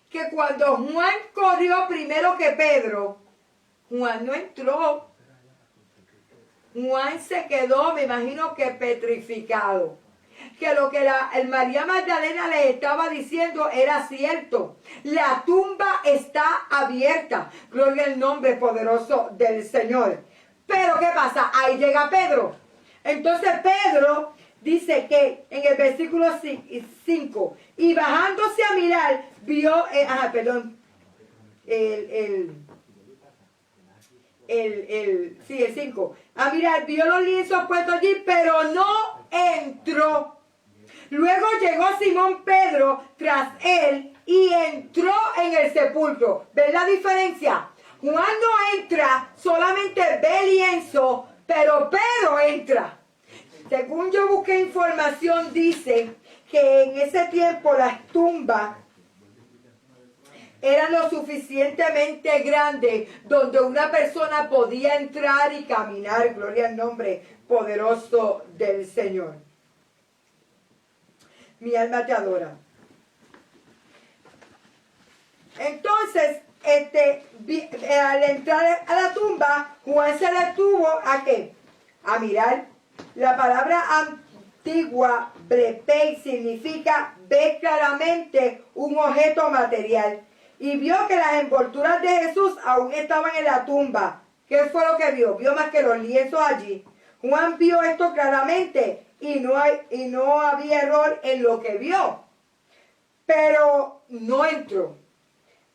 S1: Que cuando Juan corrió primero que Pedro, Juan no entró. Juan se quedó, me imagino que petrificado. Que lo que el María Magdalena le estaba diciendo era cierto. La tumba está abierta. Gloria al nombre poderoso del Señor. Pero ¿qué pasa? Ahí llega Pedro. Entonces Pedro dice que en el versículo 5, y bajándose a mirar, vio, el 5, a mirar, vio los lienzos puestos allí, pero no entró. Luego llegó Simón Pedro tras él y entró en el sepulcro. ¿Ven la diferencia? Juan no entra, solamente ve lienzo, pero Pedro entra. Según yo busqué información, dice que en ese tiempo las tumbas eran lo suficientemente grandes donde una persona podía entrar y caminar. Gloria al nombre poderoso del Señor. Mi alma te adora. Entonces, al entrar a la tumba, Juan se detuvo ¿a qué? A mirar. La palabra antigua, brepei, significa ver claramente un objeto material. Y vio que las envolturas de Jesús aún estaban en la tumba. ¿Qué fue lo que vio? Vio más que los lienzos allí. Juan vio esto claramente y no había error en lo que vio. Pero no entró.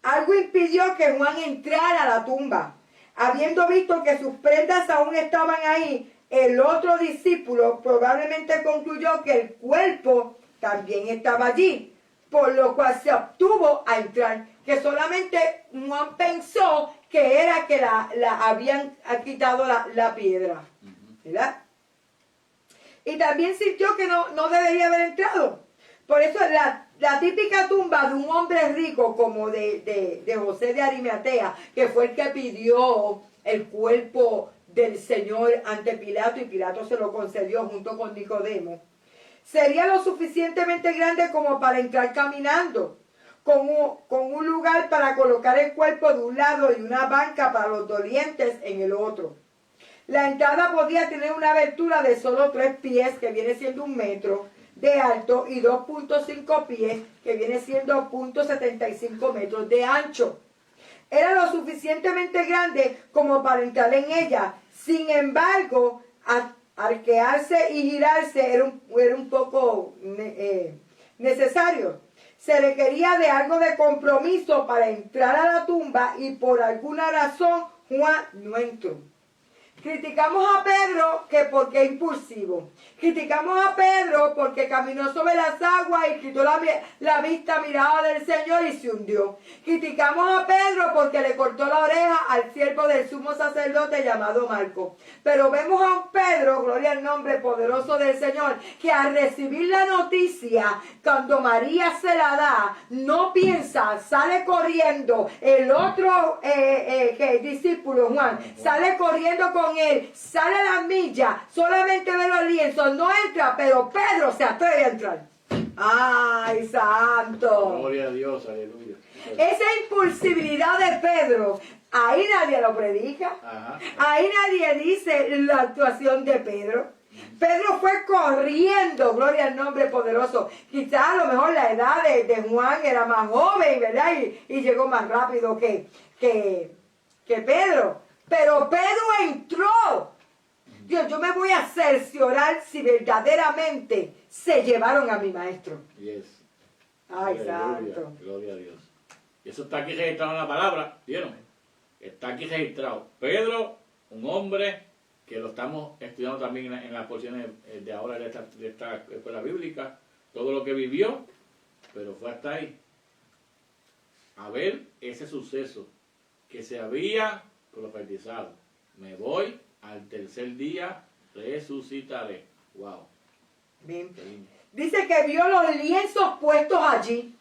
S1: Algo impidió que Juan entrara a la tumba. Habiendo visto que sus prendas aún estaban ahí, El otro discípulo probablemente concluyó que el cuerpo también estaba allí, por lo cual se obtuvo a entrar, que solamente Juan pensó que era que la habían quitado la piedra, ¿verdad? Y también sintió que no debería haber entrado. Por eso la típica tumba de un hombre rico como de José de Arimatea, que fue el que pidió el cuerpo del Señor ante Pilato y Pilato se lo concedió junto con Nicodemo, sería lo suficientemente grande como para entrar caminando, con un lugar para colocar el cuerpo de un lado y una banca para los dolientes en el otro. La entrada podía tener una abertura de solo 3 pies, que viene siendo 1 metro de alto, y 2.5 pies, que viene siendo 0.75 metros de ancho. Era lo suficientemente grande como para entrar en ella. Sin embargo, arquearse y girarse era un poco necesario. Se requería de algo de compromiso para entrar a la tumba y por alguna razón Juan no entró. Criticamos a Pedro que porque es impulsivo. Criticamos a Pedro porque caminó sobre las aguas y quitó la vista mirada del Señor y se hundió. Criticamos a Pedro porque le cortó la oreja al siervo del sumo sacerdote llamado Marco. Pero vemos a un Pedro, gloria al nombre poderoso del Señor, que al recibir la noticia, cuando María se la da, no piensa, sale corriendo. El otro discípulo, Juan, sale corriendo con él, sale a la milla, solamente ve los lienzos, no entra, pero Pedro se atreve a entrar. ¡Ay, santo!
S2: Gloria a Dios, aleluya.
S1: Esa impulsividad de Pedro, ahí nadie lo predica.
S2: Ajá.
S1: Ahí nadie dice la actuación de Pedro. Pedro fue corriendo, gloria al nombre poderoso. Quizás a lo mejor la edad de Juan era más joven, ¿verdad? Y llegó más rápido que Pedro. Pero Pedro entró. Dios, yo me voy a cerciorar si verdaderamente se llevaron a mi maestro.
S2: Yes.
S1: Ay,
S2: Aleluya,
S1: santo.
S2: gloria a Dios. Y eso está aquí registrado en la palabra, ¿vieron? Está aquí registrado. Pedro, un hombre que lo estamos estudiando también en las porciones de ahora de esta escuela bíblica, todo lo que vivió, pero fue hasta ahí. A ver ese suceso que se había profetizado. Me voy al tercer día, resucitaré. Wow.
S1: Bien. Dice que vio los lienzos puestos allí.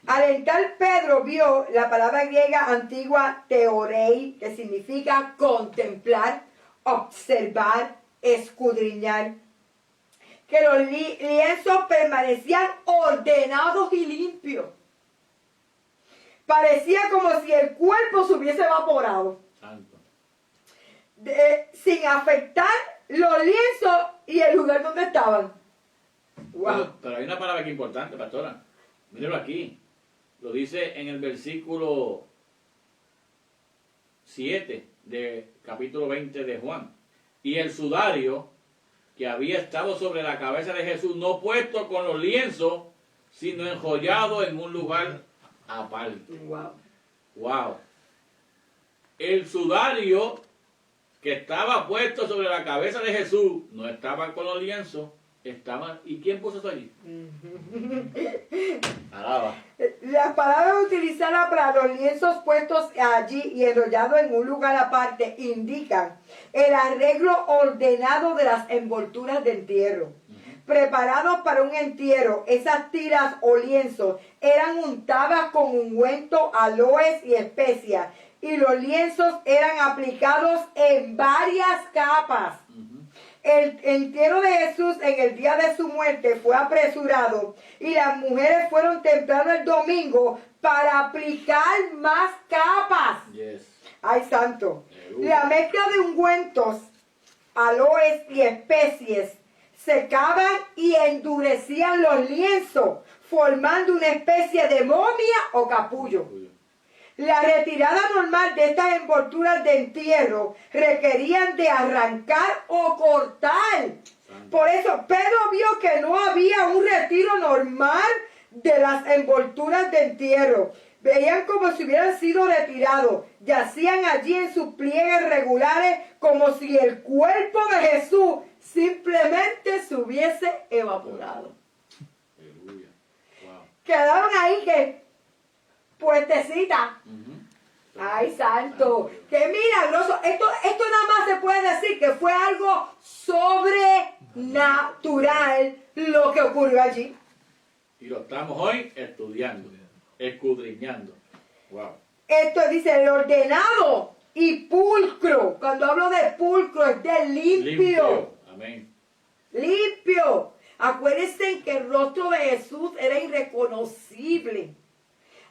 S1: Al entrar Pedro vio la palabra griega antigua teorei, que significa contemplar, observar, escudriñar. Que los lienzos permanecían ordenados y limpios. Parecía como si el cuerpo se hubiese evaporado.
S2: Santo.
S1: Sin afectar los lienzos y el lugar donde estaban. Wow.
S2: Pero hay una palabra que es importante, pastora. Míralo aquí. Lo dice en el versículo 7 de capítulo 20 de Juan. Y el sudario que había estado sobre la cabeza de Jesús, no puesto con los lienzos, sino enjollado en un lugar aparte.
S1: Wow.
S2: Wow. El sudario que estaba puesto sobre la cabeza de Jesús no estaba con los lienzos, estaban. ¿Y quién puso eso allí? Alaba.
S1: Las palabras utilizadas para los lienzos puestos allí y enrollados en un lugar aparte indican el arreglo ordenado de las envolturas de entierro. Preparados para un entierro, esas tiras o lienzos eran untadas con ungüento, aloes y especias, y los lienzos eran aplicados en varias capas. El entierro de Jesús en el día de su muerte fue apresurado y las mujeres fueron temprano el domingo para aplicar más capas.
S2: Yes.
S1: ¡Ay, santo! La mezcla de ungüentos, aloes y especies secaban y endurecían los lienzos, formando una especie de momia o capullo. La retirada normal de estas envolturas de entierro requerían de arrancar o cortar. Por eso Pedro vio que no había un retiro normal de las envolturas de entierro. Veían como si hubieran sido retirados. Yacían allí en sus pliegues regulares como si el cuerpo de Jesús simplemente se hubiese evaporado.
S2: Aleluya. Wow.
S1: Quedaron ahí que puestecita.
S2: Ujú.
S1: Ay, santo. Qué milagroso. Esto nada más se puede decir que fue algo sobrenatural lo que ocurrió allí.
S2: Y lo estamos hoy estudiando, escudriñando. Wow.
S1: Esto dice el ordenado y pulcro. Cuando hablo de pulcro es de limpio.
S2: Amén.
S1: Limpio. Acuérdense que el rostro de Jesús era irreconocible.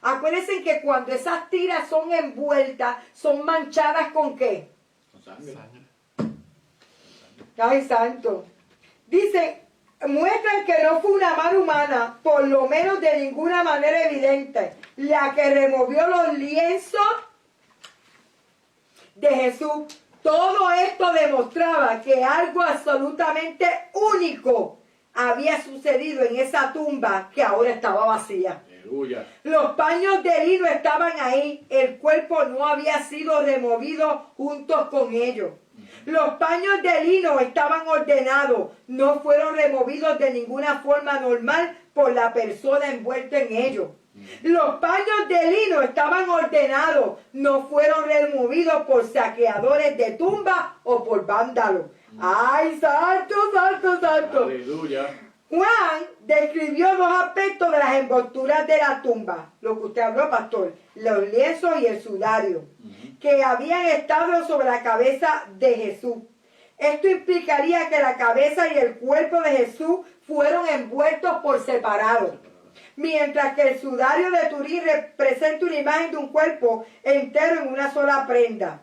S1: Acuérdense que cuando esas tiras son envueltas, son manchadas ¿con qué?
S2: Con sangre.
S1: Ay, santo. Dice, muestran que no fue una mano humana, por lo menos de ninguna manera evidente, la que removió los lienzos de Jesús. Todo esto demostraba que algo absolutamente único había sucedido en esa tumba que ahora estaba vacía.
S2: Aleluya.
S1: Los paños de lino estaban ahí, el cuerpo no había sido removido juntos con ellos. Los paños de lino estaban ordenados, no fueron removidos de ninguna forma normal por la persona envuelta en ellos. Los paños de lino estaban ordenados, no fueron removidos por saqueadores de tumba o por vándalos. ¡Ay, santo, santo, santo!
S2: Aleluya.
S1: Juan describió dos aspectos de las envolturas de la tumba, lo que usted habló, pastor, los lienzos y el sudario, que habían estado sobre la cabeza de Jesús. Esto implicaría que la cabeza y el cuerpo de Jesús fueron envueltos por separado, mientras que el sudario de Turín representa una imagen de un cuerpo entero en una sola prenda.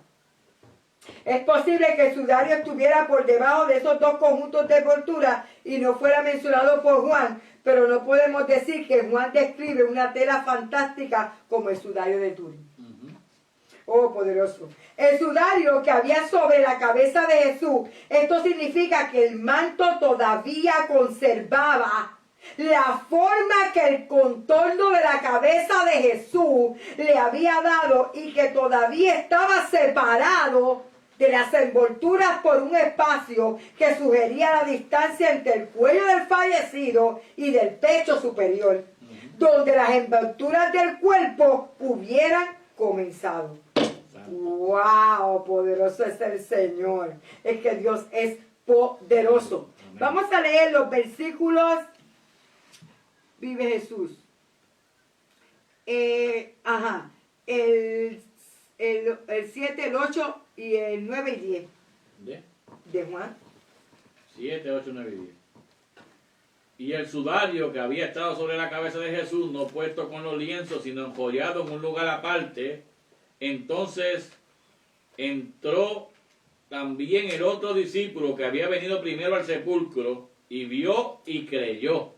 S1: Es posible que el sudario estuviera por debajo de esos dos conjuntos de envoltura y no fuera mencionado por Juan, pero no podemos decir que Juan describe una tela fantástica como el sudario de Turín. Oh, poderoso. El sudario que había sobre la cabeza de Jesús, esto significa que el manto todavía conservaba la forma que el contorno de la cabeza de Jesús le había dado y que todavía estaba separado de las envolturas por un espacio que sugería la distancia entre el cuello del fallecido y del pecho superior, donde las envolturas del cuerpo hubieran comenzado. ¡Wow! Poderoso es el Señor. Es que Dios es poderoso.
S2: Amén.
S1: Vamos a leer los versículos. Vive Jesús. El 7, el 8 y el 9 y 10 de Juan.
S2: 7, 8, 9 y 10. Y el sudario que había estado sobre la cabeza de Jesús, no puesto con los lienzos, sino enjollado en un lugar aparte, entonces entró también el otro discípulo que había venido primero al sepulcro y vio y creyó,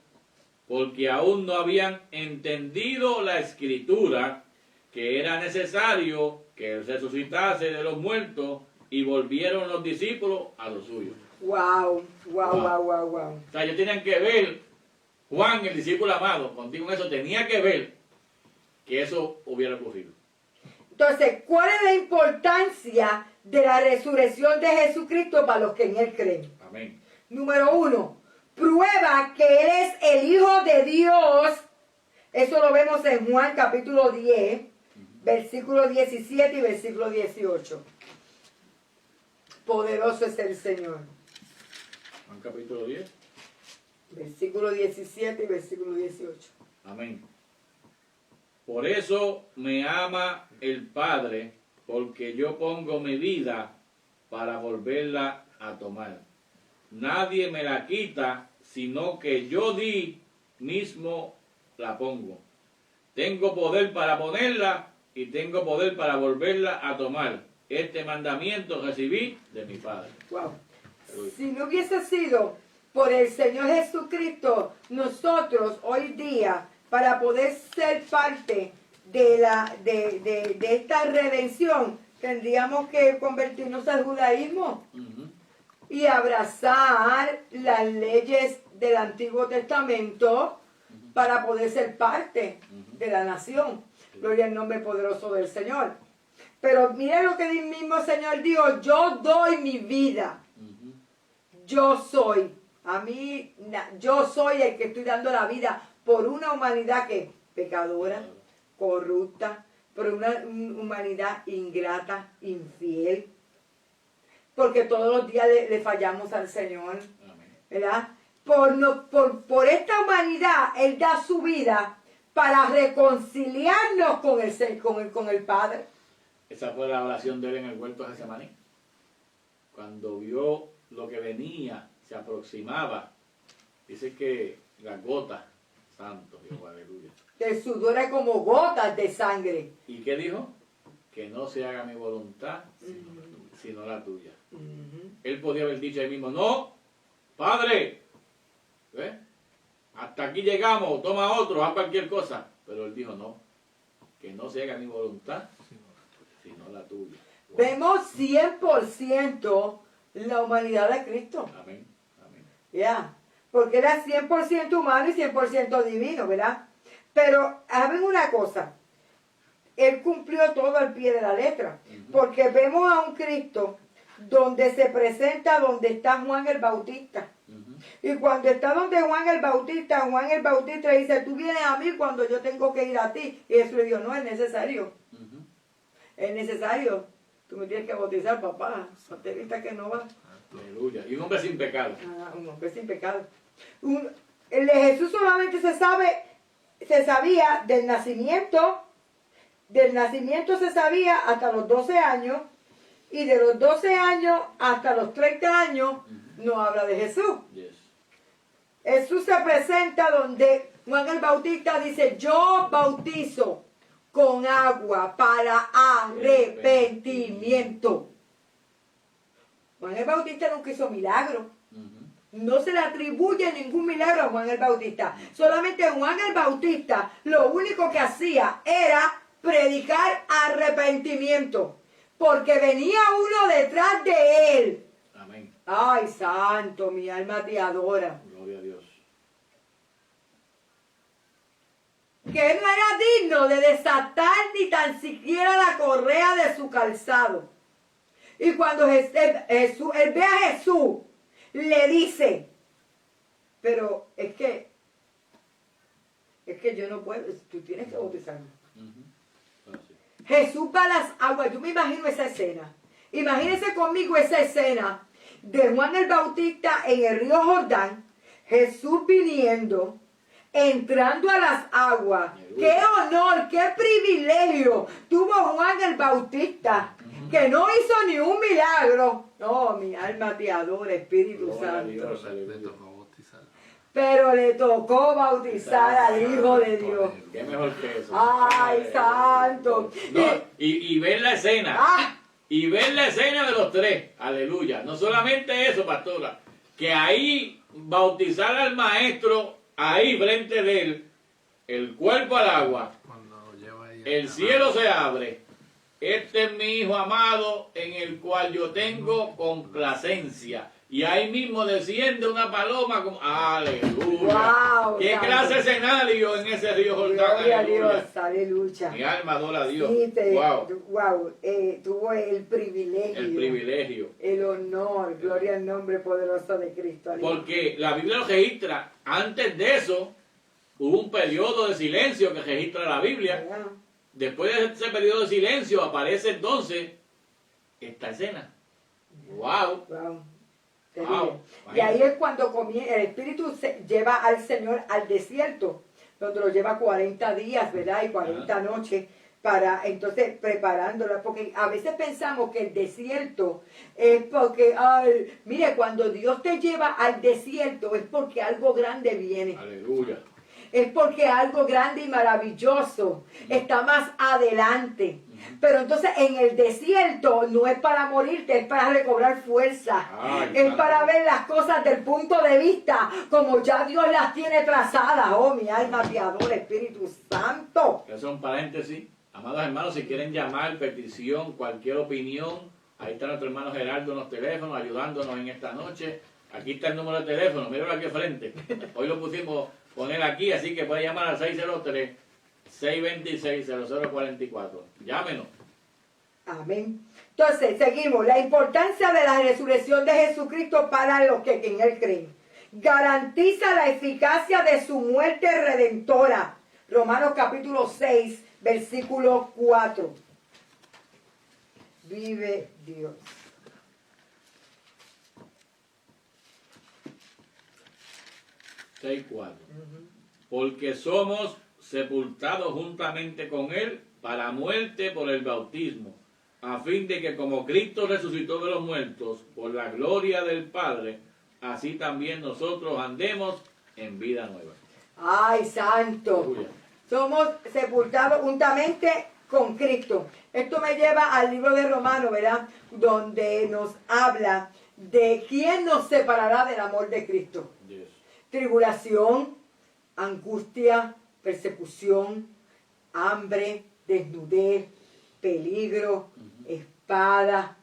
S2: porque aún no habían entendido la escritura, que era necesario que él resucitase de los muertos, y volvieron los discípulos a lo suyo.
S1: Wow.
S2: O sea, ellos tenían que ver, Juan, el discípulo amado, contigo en eso, tenía que ver que eso hubiera ocurrido.
S1: Entonces, ¿cuál es la importancia de la resurrección de Jesucristo para los que en Él creen?
S2: Amén.
S1: Número 1, prueba que Él es el Hijo de Dios. Eso lo vemos en Juan capítulo 10, versículo 17 y versículo 18. Poderoso es el Señor.
S2: Juan capítulo 10.
S1: Versículo 17 y versículo 18.
S2: Amén. Por eso me ama el Padre, porque yo pongo mi vida para volverla a tomar. Nadie me la quita, sino que yo mismo la pongo. Tengo poder para ponerla y tengo poder para volverla a tomar. Este mandamiento recibí de mi Padre.
S1: Wow. Si no hubiese sido por el Señor Jesucristo, nosotros hoy día, para poder ser parte de esta redención, tendríamos que convertirnos al judaísmo y abrazar las leyes del Antiguo Testamento para poder ser parte de la nación. Gloria al nombre poderoso del Señor. Pero mire lo que el mismo Señor dijo, yo doy mi vida. Yo soy. A mí, yo soy el que estoy dando la vida por una humanidad que es pecadora, corrupta, por una humanidad ingrata, infiel. Porque todos los días le fallamos al Señor. ¿Verdad? Por esta humanidad, Él da su vida para reconciliarnos con el Padre.
S2: Esa fue la oración de él en el huerto de Getsemaní. Cuando vio lo que venía, se aproximaba. Dice que las gotas, santo Dios, aleluya.
S1: El sudor es como gotas de sangre.
S2: ¿Y qué dijo? Que no se haga mi voluntad, sino la tuya. Él podía haber dicho ahí mismo, no, Padre, ¿ves? Hasta aquí llegamos, toma otro, haz cualquier cosa. Pero él dijo, no, que no se haga mi voluntad, sino la tuya. Wow.
S1: Vemos 100% la humanidad de Cristo.
S2: Amén, amén.
S1: Ya, porque era 100% humano y 100% divino, ¿verdad? Pero, saben una cosa, Él cumplió todo al pie de la letra, porque vemos a un Cristo donde se presenta donde está Juan el Bautista. Y cuando está donde Juan el Bautista dice, tú vienes a mí cuando yo tengo que ir a ti. Y Jesús le dijo, no, es necesario. Es necesario. Tú me tienes que bautizar, papá. Satélita que no va.
S2: Aleluya. Y un hombre sin pecado.
S1: Un hombre sin pecado. El de Jesús solamente se sabía del nacimiento. Del nacimiento se sabía hasta los 12 años. Y de los 12 años hasta los 30 años no habla de Jesús.
S2: Yes.
S1: Jesús se presenta donde Juan el Bautista dice, yo bautizo con agua para arrepentimiento. Juan el Bautista nunca hizo milagro. No se le atribuye ningún milagro a Juan el Bautista. Solamente Juan el Bautista lo único que hacía era predicar arrepentimiento. Porque venía uno detrás de él.
S2: Amén.
S1: Ay, santo, mi alma te adora.
S2: Gloria a Dios.
S1: Que él no era digno de desatar ni tan siquiera la correa de su calzado. Y cuando él ve a Jesús, le dice, pero es que yo no puedo, tú tienes que bautizarme. Jesús va a las aguas, yo me imagino esa escena. Imagínense conmigo esa escena de Juan el Bautista en el río Jordán, Jesús viniendo, entrando a las aguas. ¡Qué honor, qué privilegio tuvo Juan el Bautista! Que no hizo ni un milagro. No, mi alma te adora, Espíritu Santo.
S2: Dios,
S1: pero le tocó bautizar al Hijo de Dios.
S2: Qué mejor que eso.
S1: ¡Ay, santo!
S2: No, y ver la escena. Y ver la escena de los tres. Aleluya. No solamente eso, pastora. Que ahí bautizar al maestro, ahí frente de él, el cuerpo al agua, el cielo se abre. Este es mi Hijo amado en el cual yo tengo complacencia. Y ahí mismo desciende una paloma como... ¡Aleluya!
S1: Wow,
S2: ¡Qué clase de escenario en ese río Jordán!
S1: Gloria a Dios, aleluya.
S2: Mi alma adora a Dios.
S1: Sí,
S2: Wow.
S1: Tuvo el privilegio.
S2: El privilegio.
S1: El honor, gloria al nombre poderoso de Cristo. Aleluya.
S2: Porque la Biblia lo registra. Antes de eso, hubo un periodo de silencio que registra la Biblia. Después de ese periodo de silencio aparece entonces esta escena. ¡Wow!
S1: Wow. Y ahí es cuando el Espíritu lleva al Señor al desierto, donde lo lleva 40 días, ¿verdad? Y 40 noches, para entonces preparándola. Porque a veces pensamos que el desierto es porque, ay, mire, cuando Dios te lleva al desierto es porque algo grande viene.
S2: Aleluya.
S1: Es porque algo grande y maravilloso está más adelante. Pero entonces en el desierto no es para morirte, es para recobrar fuerza. Es para ver las cosas del punto de vista como ya Dios las tiene trazadas. Oh, mi alma te adora, Espíritu Santo.
S2: Eso es un paréntesis. Amados hermanos, si quieren llamar, petición, cualquier opinión, ahí está nuestro hermano Gerardo en los teléfonos, ayudándonos en esta noche. Aquí está el número de teléfono, míralo aquí al frente. Hoy lo pusimos poner aquí, así que puede llamar al 626-0044. Llámenos.
S1: Amén. Entonces, seguimos. La importancia de la resurrección de Jesucristo para los que en Él creen. Garantiza la eficacia de su muerte redentora. Romanos capítulo 6, versículo 4. Vive Dios.
S2: Porque somos sepultados juntamente con Él para muerte por el bautismo, a fin de que como Cristo resucitó de los muertos por la gloria del Padre, así también nosotros andemos en vida nueva.
S1: ¡Ay, santo!
S2: Aleluya.
S1: Somos sepultados juntamente con Cristo. Esto me lleva al libro de Romanos, ¿verdad? Donde nos habla de quién nos separará del amor de Cristo.
S2: Yes.
S1: Tribulación, angustia, persecución, hambre, desnudez, peligro, espada.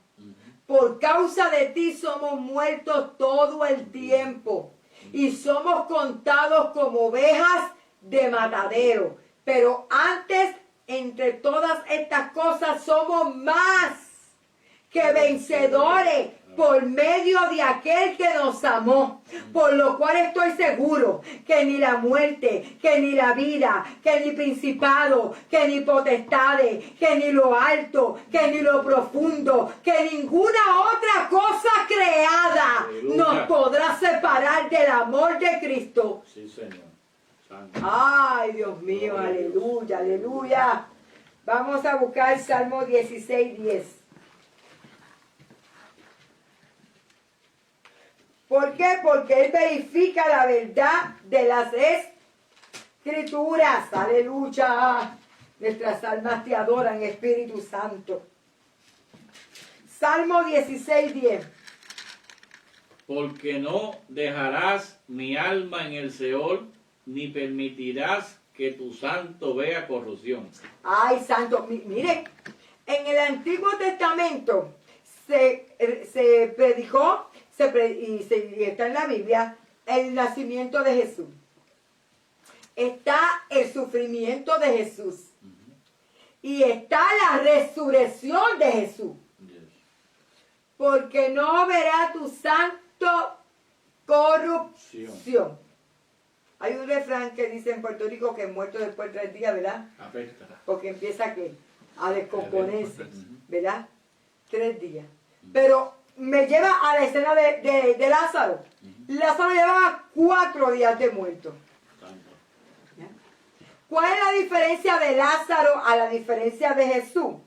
S1: Por causa de ti somos muertos todo el tiempo y somos contados como ovejas de matadero. Pero antes, entre todas estas cosas, somos más que vencedores por medio de aquel que nos amó, por lo cual estoy seguro que ni la muerte, que ni la vida, que ni principado, que ni potestades, que ni lo alto, que ni lo profundo, que ninguna otra cosa creada
S2: Aleluya.
S1: nos podrá separar del amor de Cristo.
S2: Sí, Señor. Santo.
S1: Ay, Dios mío,
S2: Gloria a Dios.
S1: aleluya, aleluya. Vamos a buscar Salmo 16:10. ¿Por qué? Porque Él verifica la verdad de las Escrituras. Aleluya. Nuestras almas te adoran, Espíritu Santo. Salmo 16:10.
S2: Porque no dejarás mi alma en el Seol, ni permitirás que tu santo vea corrupción.
S1: Ay, santo. Miren, en el Antiguo Testamento se predicó y está en la Biblia el nacimiento de Jesús. Está el sufrimiento de Jesús. Y está la resurrección de Jesús.
S2: Yes.
S1: Porque no verá tu santo corrupción. Hay un refrán que dice en Puerto Rico que muerto después de 3 días, ¿verdad?
S2: Afecta.
S1: Porque empieza ¿qué? A descomponerse,
S2: Ujú.
S1: ¿verdad? 3 días. Pero me lleva a la escena de Lázaro. Lázaro llevaba 4 días de muerto.
S2: Santo.
S1: ¿Ya? ¿Cuál es la diferencia de Lázaro a la diferencia de Jesús?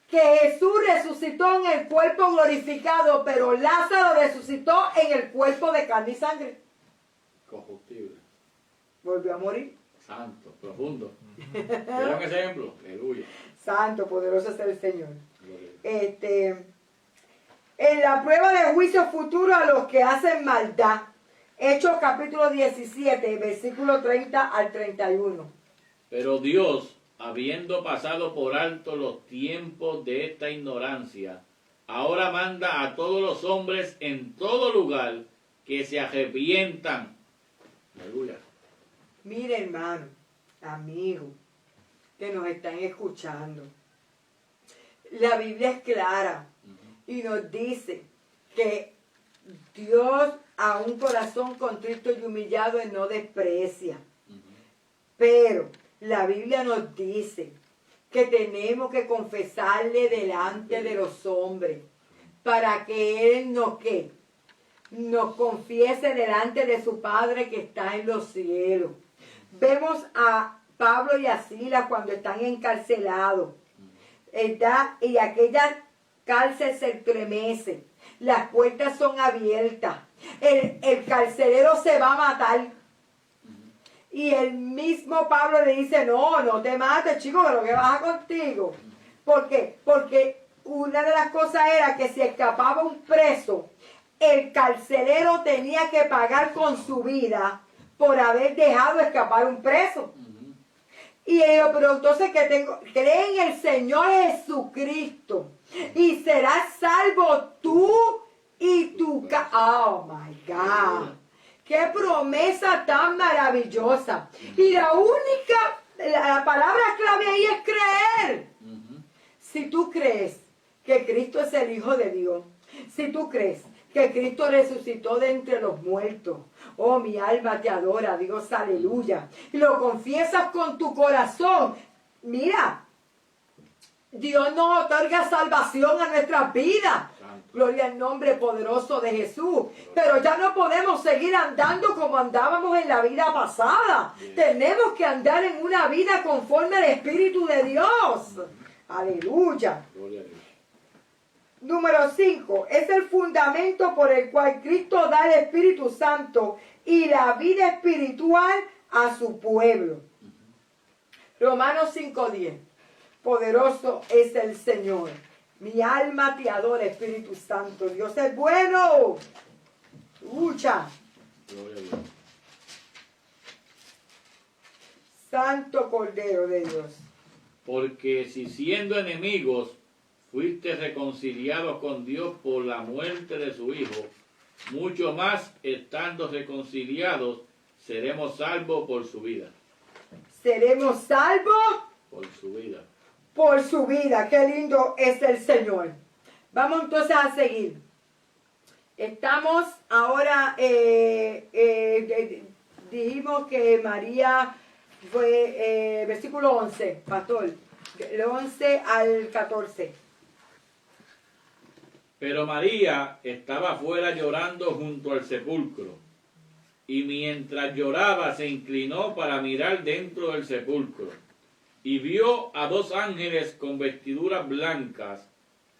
S1: Que Jesús resucitó en el cuerpo glorificado, pero Lázaro resucitó en el cuerpo de carne y sangre.
S2: Corruptible.
S1: Volvió a morir.
S2: Santo. Profundo. ¿Vieron ese ejemplo? Aleluya.
S1: Santo, poderoso es el Señor.
S2: Gloria.
S1: En la prueba de juicio futuro a los que hacen maldad. Hechos capítulo 17, versículo 30 al 31.
S2: Pero Dios, habiendo pasado por alto los tiempos de esta ignorancia, ahora manda a todos los hombres en todo lugar que se arrepientan. Aleluya.
S1: Mire, hermano, amigo, que nos están escuchando. La Biblia es clara y nos dice que Dios a un corazón contrito y humillado Él no desprecia. Pero la Biblia nos dice que tenemos que confesarle delante de los hombres para que Él nos confiese delante de su Padre que está en los cielos. Vemos a Pablo y a Silas cuando están encarcelados, ¿verdad? Y aquella cárcel se estremece, las puertas son abiertas, el carcelero se va a matar. Y el mismo Pablo le dice, no te mates, chico, que lo que baja contigo. ¿Por qué? Porque una de las cosas era que si escapaba un preso, el carcelero tenía que pagar con su vida por haber dejado escapar un preso. Y ellos, pero entonces cree en el Señor Jesucristo y serás salvo tú y tu casa. Oh my God. ¡Qué promesa tan maravillosa! Y la única La palabra clave ahí es creer. Si tú crees que Cristo es el Hijo de Dios, si tú crees que Cristo resucitó de entre los muertos, oh, mi alma te adora, Dios, aleluya, y lo confiesas con tu corazón, mira, Dios nos otorga salvación a nuestras vidas. Gloria al nombre poderoso de Jesús. Pero ya no podemos seguir andando como andábamos en la vida pasada. Tenemos que andar en una vida conforme al Espíritu de Dios. Aleluya. Número 5. Es el fundamento por el cual Cristo da el Espíritu Santo y la vida espiritual a su pueblo. Romanos 5:10. Poderoso es el Señor. Mi alma te adora, Espíritu Santo. Dios es bueno. Lucha. Santo Cordero de Dios.
S2: Porque si siendo enemigos fuiste reconciliados con Dios por la muerte de su Hijo, mucho más estando reconciliados seremos salvos por su vida.
S1: Seremos salvos
S2: por su vida.
S1: Por su vida. Qué lindo es el Señor. Vamos entonces a seguir. Estamos ahora, dijimos que María fue, versículo 11, pastor, del 11 al 14.
S2: Pero María estaba afuera llorando junto al sepulcro, y mientras lloraba se inclinó para mirar dentro del sepulcro, y vio a dos ángeles con vestiduras blancas,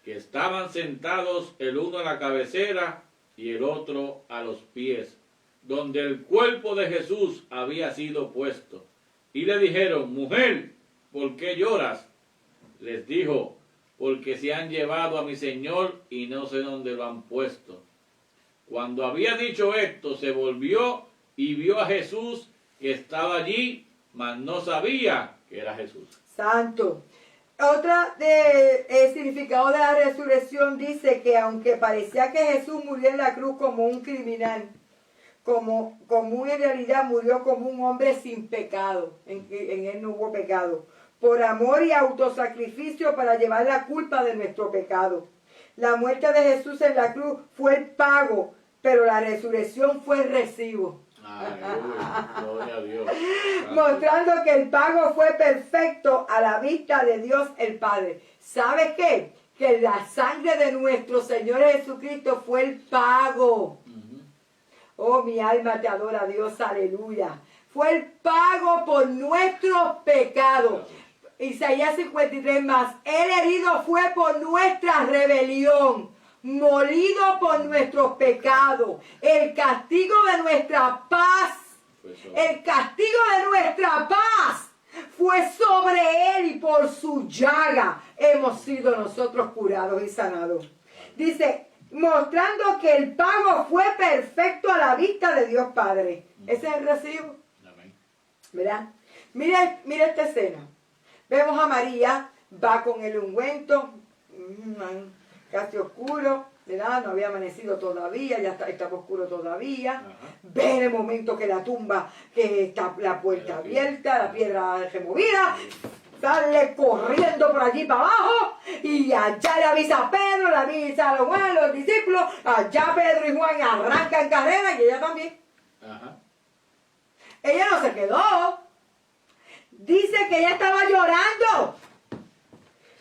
S2: que estaban sentados el uno a la cabecera y el otro a los pies, donde el cuerpo de Jesús había sido puesto. Y le dijeron: mujer, ¿por qué lloras? Les dijo: porque se han llevado a mi Señor y no sé dónde lo han puesto. Cuando había dicho esto, se volvió y vio a Jesús que estaba allí, mas no sabía que era Jesús.
S1: Santo. Otra de significado de la resurrección dice que aunque parecía que Jesús murió en la cruz como un criminal, como en realidad murió como un hombre sin pecado, en él no hubo pecado, por amor y autosacrificio para llevar la culpa de nuestro pecado. La muerte de Jesús en la cruz fue el pago, pero la resurrección fue el recibo.
S2: Gloria a Dios.
S1: Mostrando que el pago fue perfecto a la vista de Dios el Padre. ¿Sabes qué? Que la sangre de nuestro Señor Jesucristo fue el pago. Oh, mi alma te adora, Dios, aleluya. Fue el pago por nuestros pecados. Isaías 53 más. El herido fue por nuestra rebelión, molido por nuestros pecados. El castigo de nuestra paz, el castigo de nuestra paz fue sobre él, y por su llaga hemos sido nosotros curados y sanados. Dice, mostrando que el pago fue perfecto a la vista de Dios Padre. Ese es el recibo. ¿Verdad? Mira esta escena. Vemos a María, va con el ungüento, casi oscuro, ¿verdad? No había amanecido todavía, ya estaba oscuro todavía. Ajá. Ve en el momento que la tumba, que está la puerta abierta, la piedra removida, sale corriendo por allí para abajo, y allá le avisa a Pedro, le avisa a los discípulos, allá Pedro y Juan arrancan carrera, y ella también. Ajá. Ella no se quedó. Dice que ella estaba llorando.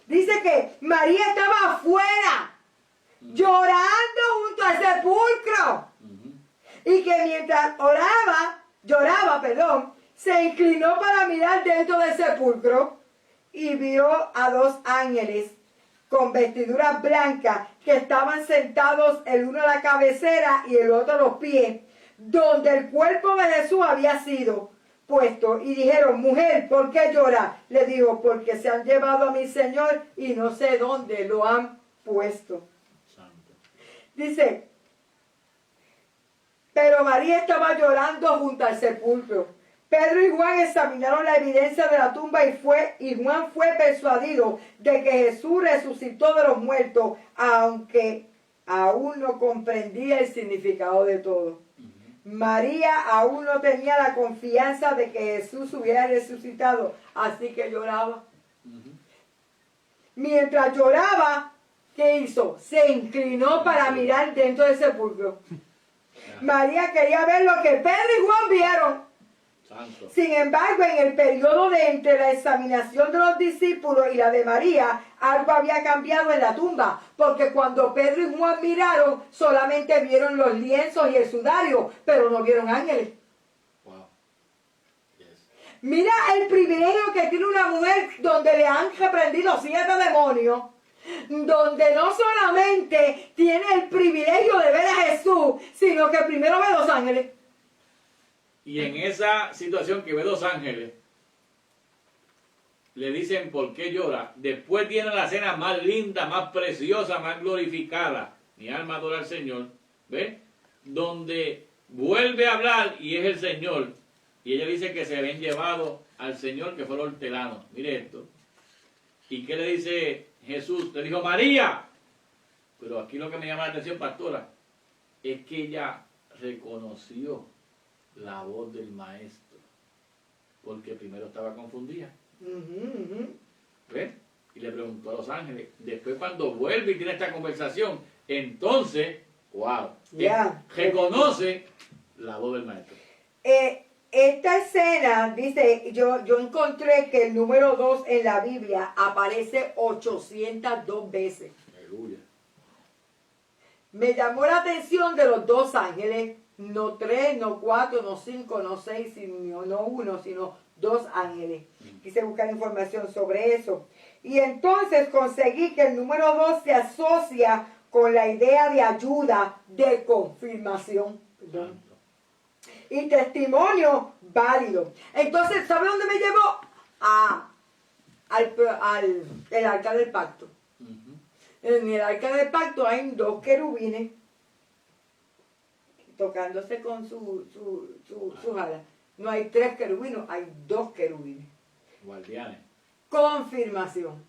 S1: Dice que María estaba afuera, llorando junto al sepulcro. Y que mientras lloraba, se inclinó para mirar dentro del sepulcro y vio a dos ángeles con vestiduras blancas que estaban sentados el uno a la cabecera y el otro a los pies, donde el cuerpo de Jesús había sido puesto. Y dijeron: mujer, ¿por qué lloras? Le dijo: porque se han llevado a mi Señor y no sé dónde lo han puesto. Santo. Dice, pero María estaba llorando junto al sepulcro. Pedro y Juan examinaron la evidencia de la tumba y Juan fue persuadido de que Jesús resucitó de los muertos, aunque aún no comprendía el significado de todo. María aún no tenía la confianza de que Jesús hubiera resucitado, así que lloraba. Mientras lloraba, ¿qué hizo? Se inclinó para mirar dentro del sepulcro. María quería ver lo que Pedro y Juan vieron.
S2: Santo.
S1: Sin embargo, en el periodo de entre la examinación de los discípulos y la de María, algo había cambiado en la tumba, porque cuando Pedro y Juan miraron, solamente vieron los lienzos y el sudario, pero no vieron ángeles.
S2: Wow. Yes.
S1: Mira el privilegio que tiene una mujer donde le han reprendido 7 demonios, donde no solamente tiene el privilegio de ver a Jesús, sino que primero ve a los ángeles.
S2: Y en esa situación que ve 2 ángeles, le dicen por qué llora. Después viene la cena más linda, más preciosa, más glorificada. Mi alma adora al Señor. ¿Ves? Donde vuelve a hablar y es el Señor. Y ella dice que se habían llevado al Señor que fue el hortelano. Mire esto. ¿Y qué le dice Jesús? Le dijo María. Pero aquí lo que me llama la atención, pastora, es que ella reconoció la voz del maestro, porque primero estaba confundida. ¿Ves? Y le preguntó a los ángeles. Después, cuando vuelve y tiene esta conversación, entonces, wow, reconoce la voz del maestro.
S1: Esta escena, dice, yo encontré que el número 2 en la Biblia aparece 802 veces.
S2: Aleluya.
S1: Me llamó la atención de los 2 ángeles. No 3, no 4, no 5, no 6, no 1, sino 2 ángeles. Quise buscar información sobre eso. Y entonces conseguí que el número 2 se asocia con la idea de ayuda, de confirmación. Perdón. Y testimonio válido. Entonces, ¿sabe dónde me llevó? El arca del pacto. En el arca del pacto hay 2 querubines tocándose con sus alas. No hay 3 querubines, hay 2 querubines.
S2: Guardianes.
S1: Confirmación.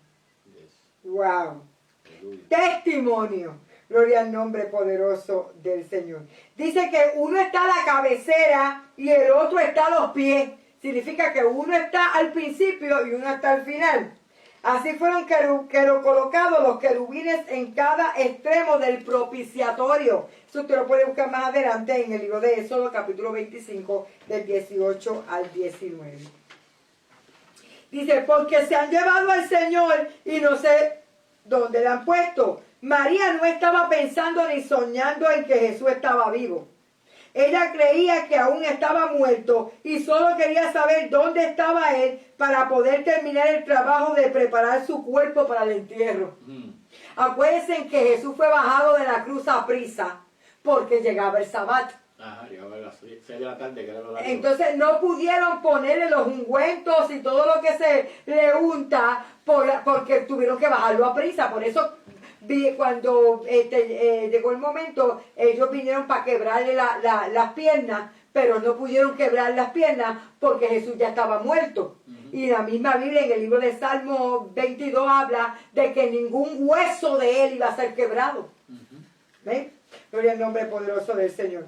S2: Yes.
S1: Wow.
S2: Aleluya.
S1: Testimonio. Gloria al nombre poderoso del Señor. Dice que uno está a la cabecera y el otro está a los pies. Significa que uno está al principio y uno está al final. Así fueron colocados los querubines en cada extremo del propiciatorio. Eso usted lo puede buscar más adelante en el libro de Éxodo, capítulo 25, del 18 al 19. Dice, porque se han llevado al Señor y no sé dónde le han puesto. María no estaba pensando ni soñando en que Jesús estaba vivo. Ella creía que aún estaba muerto y solo quería saber dónde estaba él para poder terminar el trabajo de preparar su cuerpo para el entierro. Acuérdense que Jesús fue bajado de la cruz a prisa porque llegaba el sábado.
S2: Ajá, llegaba a las 6 de la tarde, que era lo largo.
S1: Entonces no pudieron ponerle los ungüentos y todo lo que se le unta porque tuvieron que bajarlo a prisa. Por eso cuando llegó el momento, ellos vinieron para quebrarle las piernas, pero no pudieron quebrar las piernas porque Jesús ya estaba muerto. Y la misma Biblia en el libro de Salmo 22 habla de que ningún hueso de él iba a ser quebrado. ¿Ven? Gloria al nombre poderoso del Señor.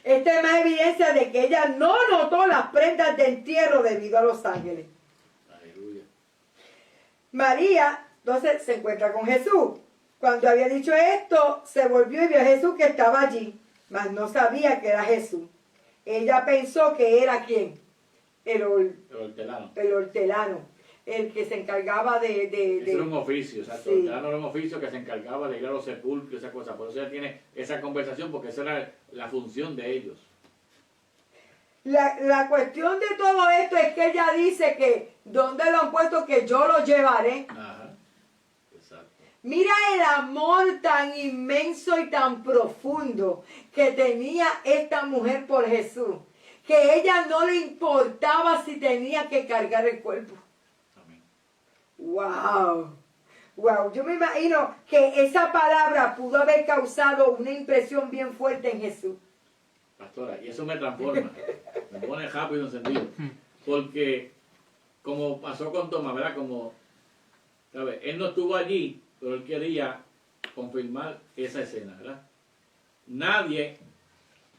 S1: Esta es más evidencia de que ella no notó las prendas de entierro debido a los ángeles.
S2: Aleluya.
S1: María entonces se encuentra con Jesús. Cuando había dicho esto, se volvió y vio a Jesús que estaba allí, mas no sabía que era Jesús. Ella pensó que era ¿quién? El hortelano. El hortelano, el que se encargaba de
S2: era un oficio, exacto.
S1: Sí.
S2: El hortelano era un oficio que se encargaba de ir a los sepulcros y esas cosas. Por eso ella tiene esa conversación, porque esa era la función de ellos.
S1: La cuestión de todo esto es que ella dice que ¿dónde lo han puesto? Que yo lo llevaré.
S2: Ajá. Exacto.
S1: Mira el amor tan inmenso y tan profundo que tenía esta mujer por Jesús, que ella no le importaba si tenía que cargar el cuerpo.
S2: Amén.
S1: ¡Wow! ¡Wow! Yo me imagino que esa palabra pudo haber causado una impresión bien fuerte en Jesús.
S2: Pastora, y eso me transforma, me pone rápido encendido, porque como pasó con Tomás, ¿verdad? Como, ¿sabes? Él no estuvo allí, pero él quería confirmar esa escena, ¿verdad? Nadie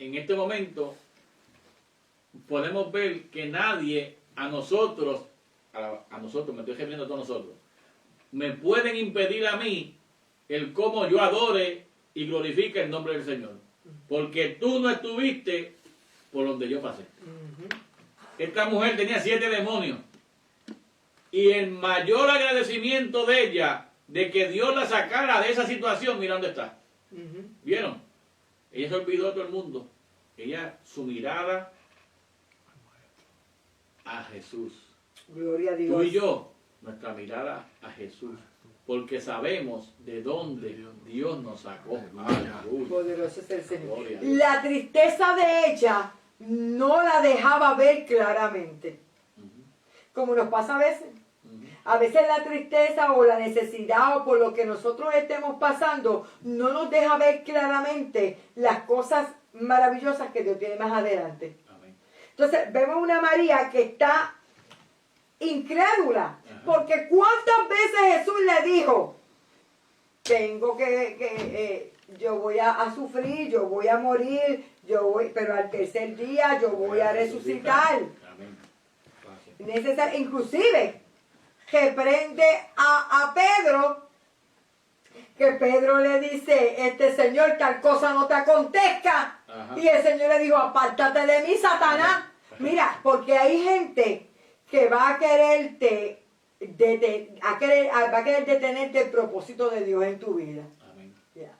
S2: en este momento podemos ver que nadie a nosotros, me estoy refiriendo a todos nosotros, me pueden impedir a mí el cómo yo adore y glorifique el nombre del Señor. Porque tú no estuviste por donde yo pasé. Esta mujer tenía 7 demonios. Y el mayor agradecimiento de ella, de que Dios la sacara de esa situación, mira dónde está. ¿Vieron? Ella se olvidó de todo el mundo. Ella, su mirada a Jesús.
S1: Gloria a Dios.
S2: Tú y yo, nuestra mirada a Jesús. Porque sabemos de dónde Dios nos sacó. Aleluya.
S1: Poderoso es el Señor.
S2: Gloria a Dios.
S1: La tristeza de ella no la dejaba ver claramente. Como nos pasa a veces. A veces la tristeza o la necesidad o por lo que nosotros estemos pasando no nos deja ver claramente las cosas maravillosas que Dios tiene más adelante.
S2: Amén.
S1: Entonces vemos una María que está incrédula. Porque ¿cuántas veces Jesús le dijo? Tengo yo voy a sufrir, yo voy a morir, pero al tercer día yo voy a resucitar.
S2: Amén.
S1: Inclusive reprende a Pedro, que Pedro le dice, Señor, tal cosa no te acontezca. Y el Señor le dijo, apártate de mí, Satanás. Mira, porque hay gente que va a quererte va a querer detenerte el propósito de Dios en tu vida.
S2: Amén.
S1: Yeah.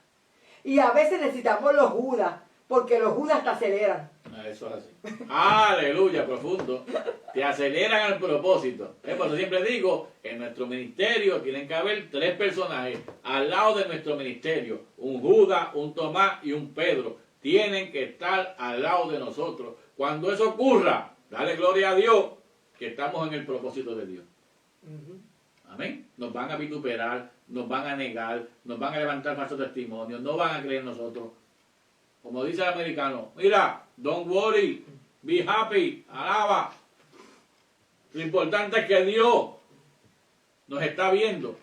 S1: Y a veces necesitamos los Judas, porque los Judas te aceleran.
S2: Eso es así. Aleluya, profundo. Te aceleran el propósito. Por eso siempre digo, en nuestro ministerio tienen que haber 3 personajes al lado de nuestro ministerio. Un Judas, un Tomás y un Pedro. Tienen que estar al lado de nosotros. Cuando eso ocurra, dale gloria a Dios que estamos en el propósito de Dios. Amén. Nos van a vituperar, nos van a negar, nos van a levantar falsos testimonios, no van a creer en nosotros. Como dice el americano, mira, don't worry, be happy, alaba. Lo importante es que Dios nos está viendo,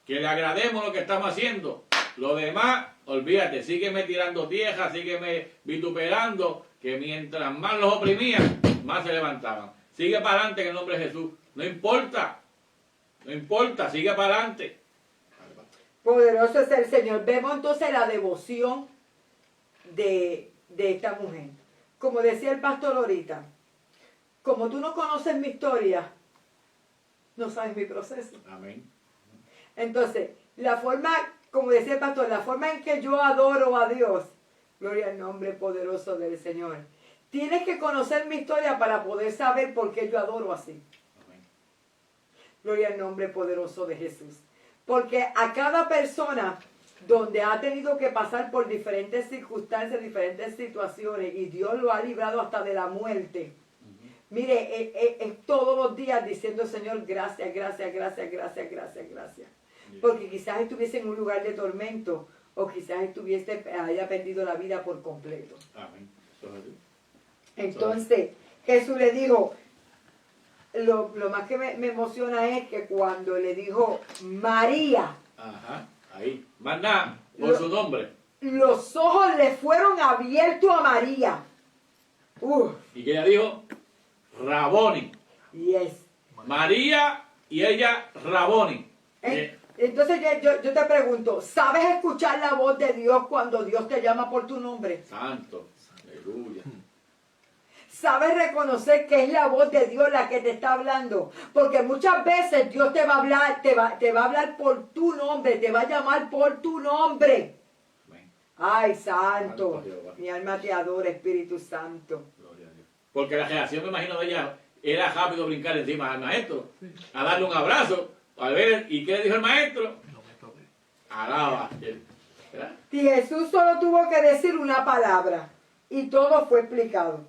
S2: que le agrademos lo que estamos haciendo. Lo demás, olvídate, sígueme tirando tierra, sígueme vituperando, que mientras más los oprimían, más se levantaban. Sigue para adelante en el nombre de Jesús, no importa. No importa, sigue para adelante.
S1: Poderoso es el Señor. Vemos entonces la devoción de esta mujer. Como decía el pastor ahorita, como tú no conoces mi historia, no sabes mi proceso.
S2: Amén.
S1: Entonces, la forma, como decía el pastor, la forma en que yo adoro a Dios, gloria al nombre poderoso del Señor. Tienes que conocer mi historia para poder saber por qué yo adoro así. Gloria al nombre poderoso de Jesús. Porque a cada persona donde ha tenido que pasar por diferentes circunstancias, diferentes situaciones, y Dios lo ha librado hasta de la muerte. Mire, es todos los días diciendo, Señor, gracias, gracias, gracias, gracias, gracias, gracias. Porque quizás estuviese en un lugar de tormento, o quizás haya perdido la vida por completo.
S2: Amén.
S1: Entonces, Jesús le dijo, lo más que me emociona es que cuando le dijo María,
S2: ahí, más nada, por su nombre.
S1: Los ojos le fueron abiertos a María.
S2: Y que ella dijo, Raboni.
S1: Yes.
S2: María y ella, Raboni.
S1: Entonces yo te pregunto, ¿sabes escuchar la voz de Dios cuando Dios te llama por tu nombre?
S2: Santo, aleluya.
S1: ¿Sabes reconocer que es la voz de Dios la que te está hablando? Porque muchas veces Dios te va a hablar, te va a hablar por tu nombre, te va a llamar por tu nombre.
S2: Amén.
S1: Ay, santo, mi alma te adora, Espíritu Santo.
S2: Gloria a Dios. Porque la reacción, me imagino, de ella era rápido brincar encima del maestro, a darle un abrazo, a ver, ¿y qué le dijo el maestro? Alaba. ¿Verdad?
S1: Y Jesús solo tuvo que decir una palabra y todo fue explicado.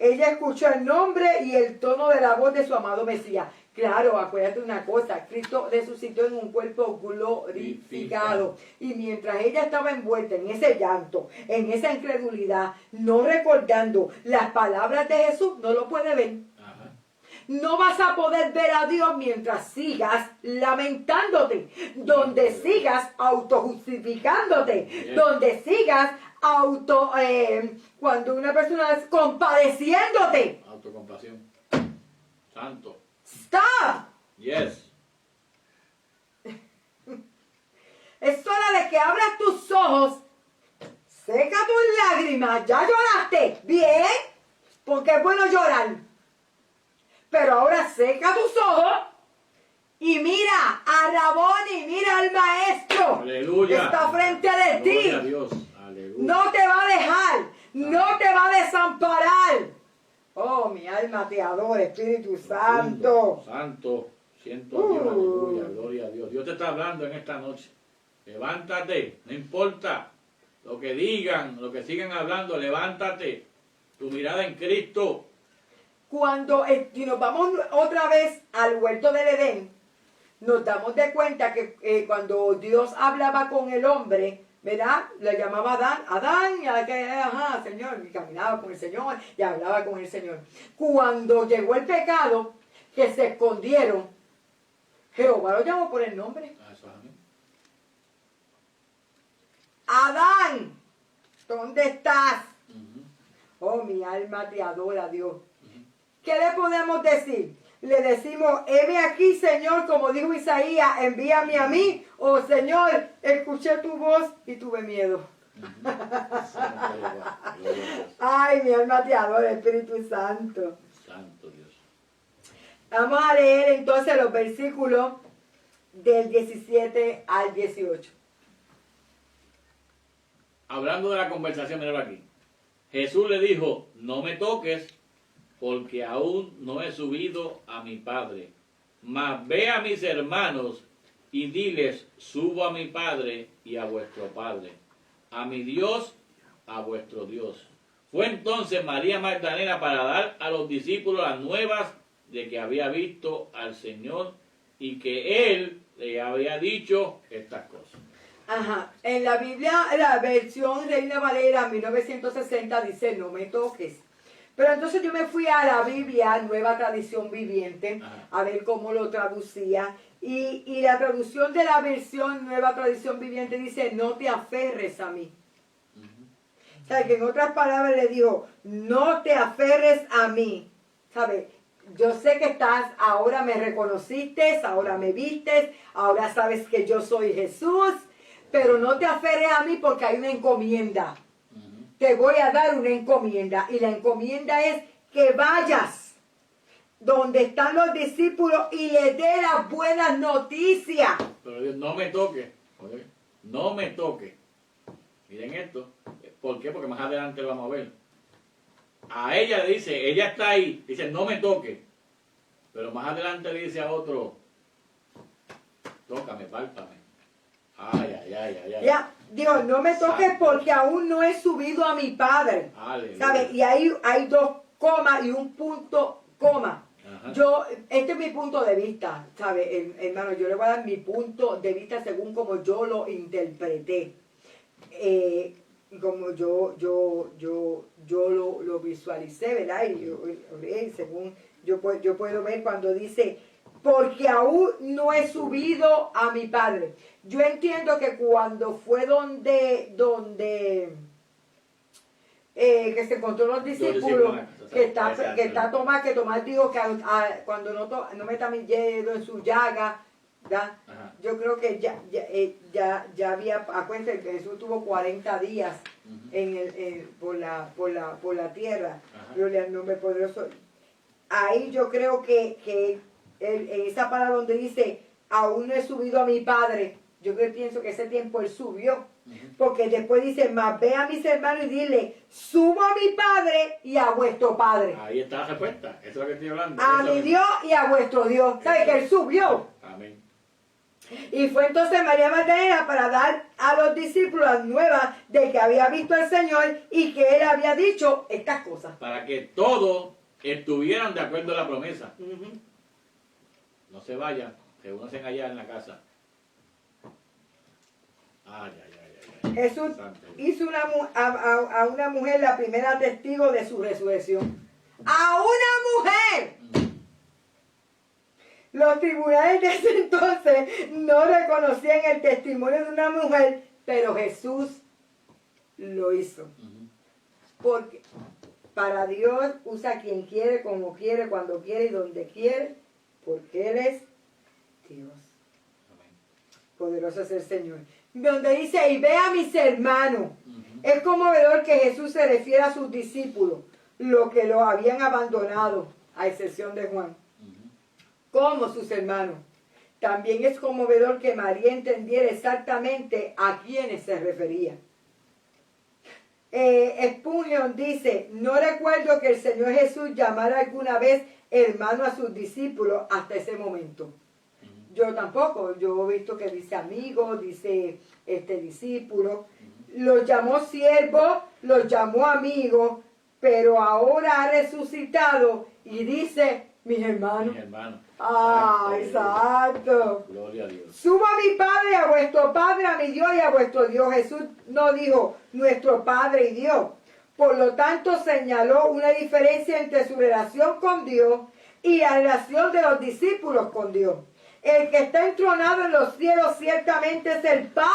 S1: Ella escuchó el nombre y el tono de la voz de su amado Mesías. Claro, acuérdate una cosa, Cristo resucitó en un cuerpo glorificado. Y mientras ella estaba envuelta en ese llanto, en esa incredulidad, no recordando las palabras de Jesús, no lo puede ver. No vas a poder ver a Dios mientras sigas lamentándote, donde sigas autojustificándote, donde sigas cuando una persona es compadeciéndote.
S2: Autocompasión. Santo.
S1: Stop.
S2: Yes.
S1: Es hora de que abras tus ojos, seca tus lágrimas. Ya lloraste, bien, porque es bueno llorar. Pero ahora seca tus ojos y mira a Rabón y mira al maestro.
S2: Aleluya.
S1: Está frente de ti.
S2: Gloria a Dios. Aleluya.
S1: No te va a dejar, no te va a desamparar. Oh, mi alma te adora, Espíritu Santo.
S2: Santo. Siento a Dios. Aleluya. Gloria a Dios. Dios te está hablando en esta noche. Levántate. No importa lo que digan, lo que sigan hablando. Levántate. Tu mirada en Cristo.
S1: Cuando si nos vamos otra vez al huerto del Edén, nos damos de cuenta que cuando Dios hablaba con el hombre, ¿verdad? Le llamaba Adán, y ajá, Señor, y caminaba con el Señor, y hablaba con el Señor. Cuando llegó el pecado, que se escondieron, Jehová lo llamó por el nombre. Adán, ¿dónde estás? Oh, mi alma te adora, Dios. ¿Qué le podemos decir? Le decimos, heme aquí, Señor, como dijo Isaías, envíame a mí. Oh, Señor, escuché tu voz y tuve miedo. Ay, mi alma te adora, Espíritu Santo.
S2: Santo Dios.
S1: Vamos a leer entonces los versículos del 17 al 18.
S2: Hablando de la conversación, míralo aquí. Jesús le dijo, no me toques, porque aún no he subido a mi Padre. Mas ve a mis hermanos y diles, subo a mi Padre y a vuestro Padre, a mi Dios, a vuestro Dios. Fue entonces María Magdalena para dar a los discípulos las nuevas de que había visto al Señor y que Él le había dicho estas cosas.
S1: Ajá, en la Biblia, la versión Reina Valera 1960 dice, no me toques. Pero entonces yo me fui a la Biblia, Nueva Tradición Viviente, a ver cómo lo traducía. Y la traducción de la versión Nueva Tradición Viviente dice, no te aferres a mí. O sea, que en otras palabras le dijo, no te aferres a mí. ¿Sabes? Yo sé que estás, ahora me reconociste, ahora me vistes, ahora sabes que yo soy Jesús, pero no te aferres a mí porque hay una encomienda. Te voy a dar una encomienda. Y la encomienda es que vayas donde están los discípulos y les dé las buenas noticias.
S2: Pero Dios, no me toque. No me toque. Miren esto. ¿Por qué? Porque más adelante lo vamos a ver. A ella le dice, ella está ahí, dice, no me toque. Pero más adelante le dice a otro, tócame, pálpame. Ay, ay, ay, ay, ay.
S1: Ya, Dios, no me toques porque aún no he subido a mi Padre. ¿Sabes? Y hay dos comas y un punto coma. Ajá. Este es mi punto de vista, ¿sabes? Hermano, yo le voy a dar mi punto de vista según como yo lo interpreté. Como yo lo visualicé, ¿verdad? Y según yo puedo ver cuando dice, porque aún no he subido a mi Padre. Yo entiendo que cuando fue donde que se encontró los discípulos, que Tomás dijo que cuando no meta mi dedo en su llaga, ¿verdad? Yo creo que ya había, acuérdense que Jesús tuvo 40 días por la tierra. Gloria al nombre poderoso. Ahí yo creo que en esa palabra donde dice, aún no he subido a mi Padre, yo pienso que ese tiempo él subió. Porque después dice, más ve a mis hermanos y dile, subo a mi Padre y a vuestro Padre.
S2: Ahí está la respuesta, eso es lo que estoy hablando.
S1: A mi Dios y a vuestro Dios. ¿Sabe que él subió?
S2: Amén.
S1: Y fue entonces María Magdalena para dar a los discípulos las nuevas de que había visto al Señor y que él había dicho estas cosas.
S2: Para que todos estuvieran de acuerdo a la promesa. No se vayan, reúnanse allá en la casa. Ay, ay, ay, ay.
S1: Jesús hizo a una mujer la primera testigo de su resurrección. ¡A una mujer! Los tribunales de ese entonces no reconocían el testimonio de una mujer, pero Jesús lo hizo.
S2: Ujú.
S1: Porque para Dios usa a quien quiere, como quiere, cuando quiere y donde quiere, porque Él es Dios.
S2: Amén.
S1: Poderoso es el Señor. Donde dice, y ve a mis hermanos.
S2: Ujú.
S1: Es conmovedor que Jesús se refiere a sus discípulos, los que lo habían abandonado, a excepción de Juan,
S2: Ujú.
S1: como sus hermanos. También es conmovedor que María entendiera exactamente a quiénes se refería. Spurgeon dice, no recuerdo que el Señor Jesús llamara alguna vez hermano a sus discípulos hasta ese momento.
S2: Ujú.
S1: Yo tampoco, yo he visto que dice amigo, dice discípulo, los llamó siervos, los llamó amigos, pero ahora ha resucitado y dice mis hermanos.
S2: Mis hermanos.
S1: Ah, exacto.
S2: Gloria a Dios.
S1: Subo a mi Padre, a vuestro Padre, a mi Dios y a vuestro Dios. Jesús no dijo nuestro Padre y Dios. Por lo tanto, señaló una diferencia entre su relación con Dios y la relación de los discípulos con Dios. El que está entronado en los cielos ciertamente es el Padre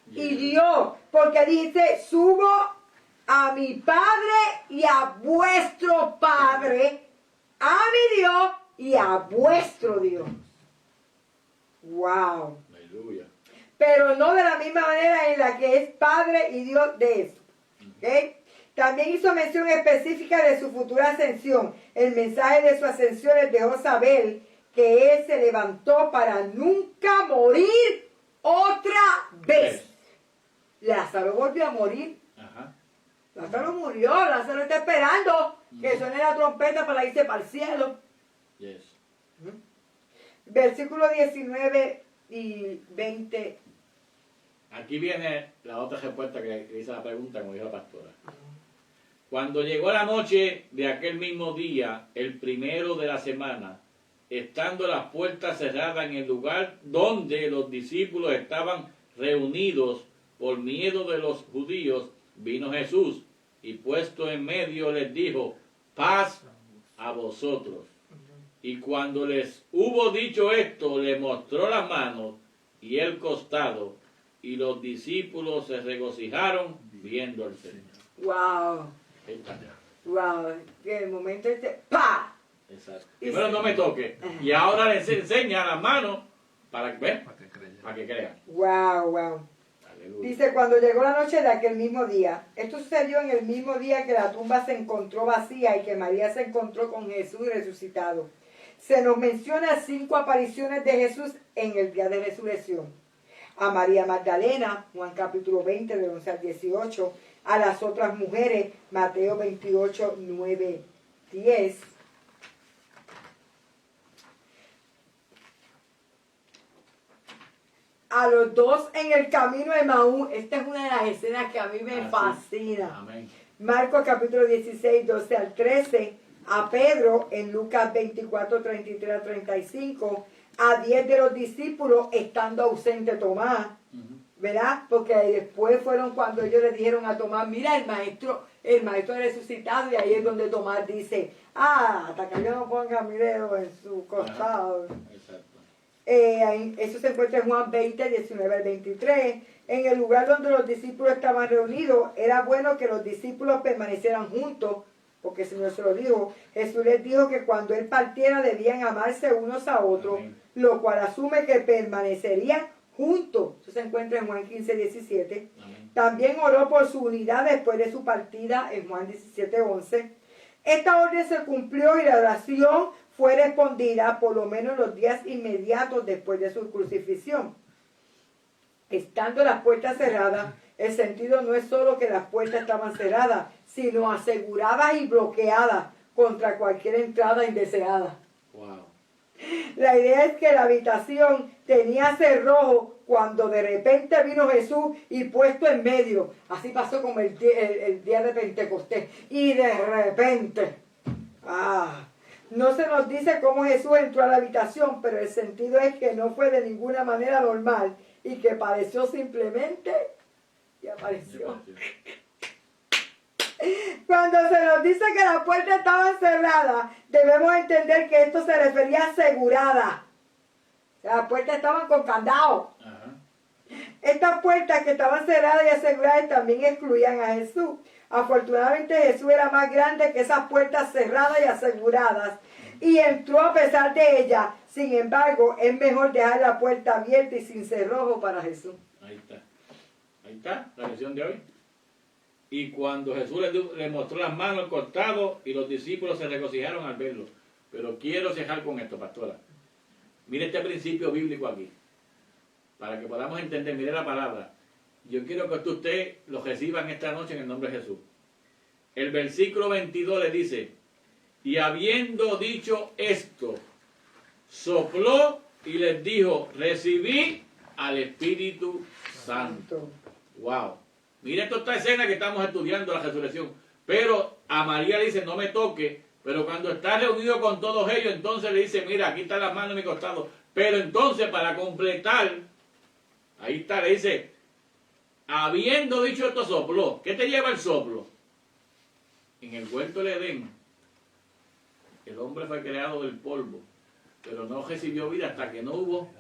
S1: y Dios. Porque dice, subo a mi Padre y a vuestro Padre, a mi Dios y a vuestro Dios. Wow.
S2: Aleluya.
S1: Pero no de la misma manera en la que es Padre y Dios de eso. ¿Okay? También hizo mención específica de su futura ascensión. El mensaje de su ascensión les dejó saber que Él se levantó para nunca morir otra vez. Lázaro volvió a morir.
S2: Ajá.
S1: Lázaro murió. Lázaro está esperando que suene la trompeta para irse para el cielo.
S2: Yes.
S1: Versículos 19 y 20.
S2: Aquí viene la otra respuesta que hizo la pregunta, como dijo la pastora. Cuando llegó la noche de aquel mismo día, el primero de la semana, estando las puertas cerradas en el lugar donde los discípulos estaban reunidos por miedo de los judíos, vino Jesús y puesto en medio les dijo, paz a vosotros. Y cuando les hubo dicho esto, le mostró las manos y el costado, y los discípulos se regocijaron viendo al Señor.
S1: Wow.
S2: Ahí está.
S1: Wow. Que el momento ¡pa!
S2: Exacto. Primero no me toque. Y ahora les enseña las manos para que vean, para que crean.
S1: Wow, wow.
S2: Aleluya.
S1: Dice, cuando llegó la noche de aquel mismo día. Esto sucedió en el mismo día que la tumba se encontró vacía y que María se encontró con Jesús resucitado. Se nos menciona 5 apariciones de Jesús en el día de resurrección. A María Magdalena, Juan capítulo 20, del 11 al 18. A las otras mujeres, Mateo 28, 9, 10. A los dos en el camino de Maús. Esta es una de las escenas que a mí me fascina.
S2: Amén.
S1: Marcos capítulo 16, 12 al 13. A Pedro en Lucas 24, 33 al 35. A 10 de los discípulos estando ausente Tomás. ¿Verdad? Porque después fueron cuando ellos le dijeron a Tomás, mira el maestro ha resucitado, y ahí es donde Tomás dice, hasta que yo no ponga mi dedo en su costado.
S2: Exacto.
S1: Eso se encuentra en Juan 20, 19 al 23. En el lugar donde los discípulos estaban reunidos, era bueno que los discípulos permanecieran juntos, porque el Señor se lo dijo. Jesús les dijo que cuando Él partiera debían amarse unos a otros,
S2: Amén.
S1: lo cual asume que permanecerían juntos. Eso se encuentra en Juan 15, 17.
S2: Amén.
S1: También oró por su unidad después de su partida en Juan 17, 11. Esta orden se cumplió y la oración fue respondida por lo menos los días inmediatos después de su crucifixión. Estando las puertas cerradas, el sentido no es solo que las puertas estaban cerradas, sino aseguradas y bloqueadas contra cualquier entrada indeseada.
S2: Wow.
S1: La idea es que la habitación tenía cerrojo cuando de repente vino Jesús y puesto en medio. Así pasó como el día de Pentecostés. Y de repente, no se nos dice cómo Jesús entró a la habitación, pero el sentido es que no fue de ninguna manera normal y que pareció simplemente y apareció. Cuando se nos dice que las puertas estaban cerradas, debemos entender que esto se refería a asegurada. Las puertas estaban con candado.
S2: Ajá.
S1: Estas puertas que estaban cerradas y aseguradas también excluían a Jesús. Afortunadamente Jesús era más grande que esas puertas cerradas y aseguradas y entró a pesar de ellas. Sin embargo, es mejor dejar la puerta abierta y sin cerrojo para Jesús.
S2: Ahí está la lección de hoy. Y cuando Jesús le mostró las manos al costado y los discípulos se regocijaron al verlo. Pero quiero cejar con esto, pastora. Mire este principio bíblico aquí, para que podamos entender. Mire la palabra. Yo quiero que usted lo reciba en esta noche en el nombre de Jesús. El versículo 22 le dice: y habiendo dicho esto, sopló y les dijo: recibí al Espíritu Santo. Wow. Mire esta escena que estamos estudiando, la resurrección. Pero a María le dice: no me toque. Pero cuando está reunido con todos ellos, entonces le dice: mira, aquí está la mano en mi costado. Pero entonces, para completar, ahí está, le dice: habiendo dicho esto, sopló. ¿Qué te lleva el soplo? En el huerto del Edén, el hombre fue creado del polvo, pero no recibió vida hasta que no hubo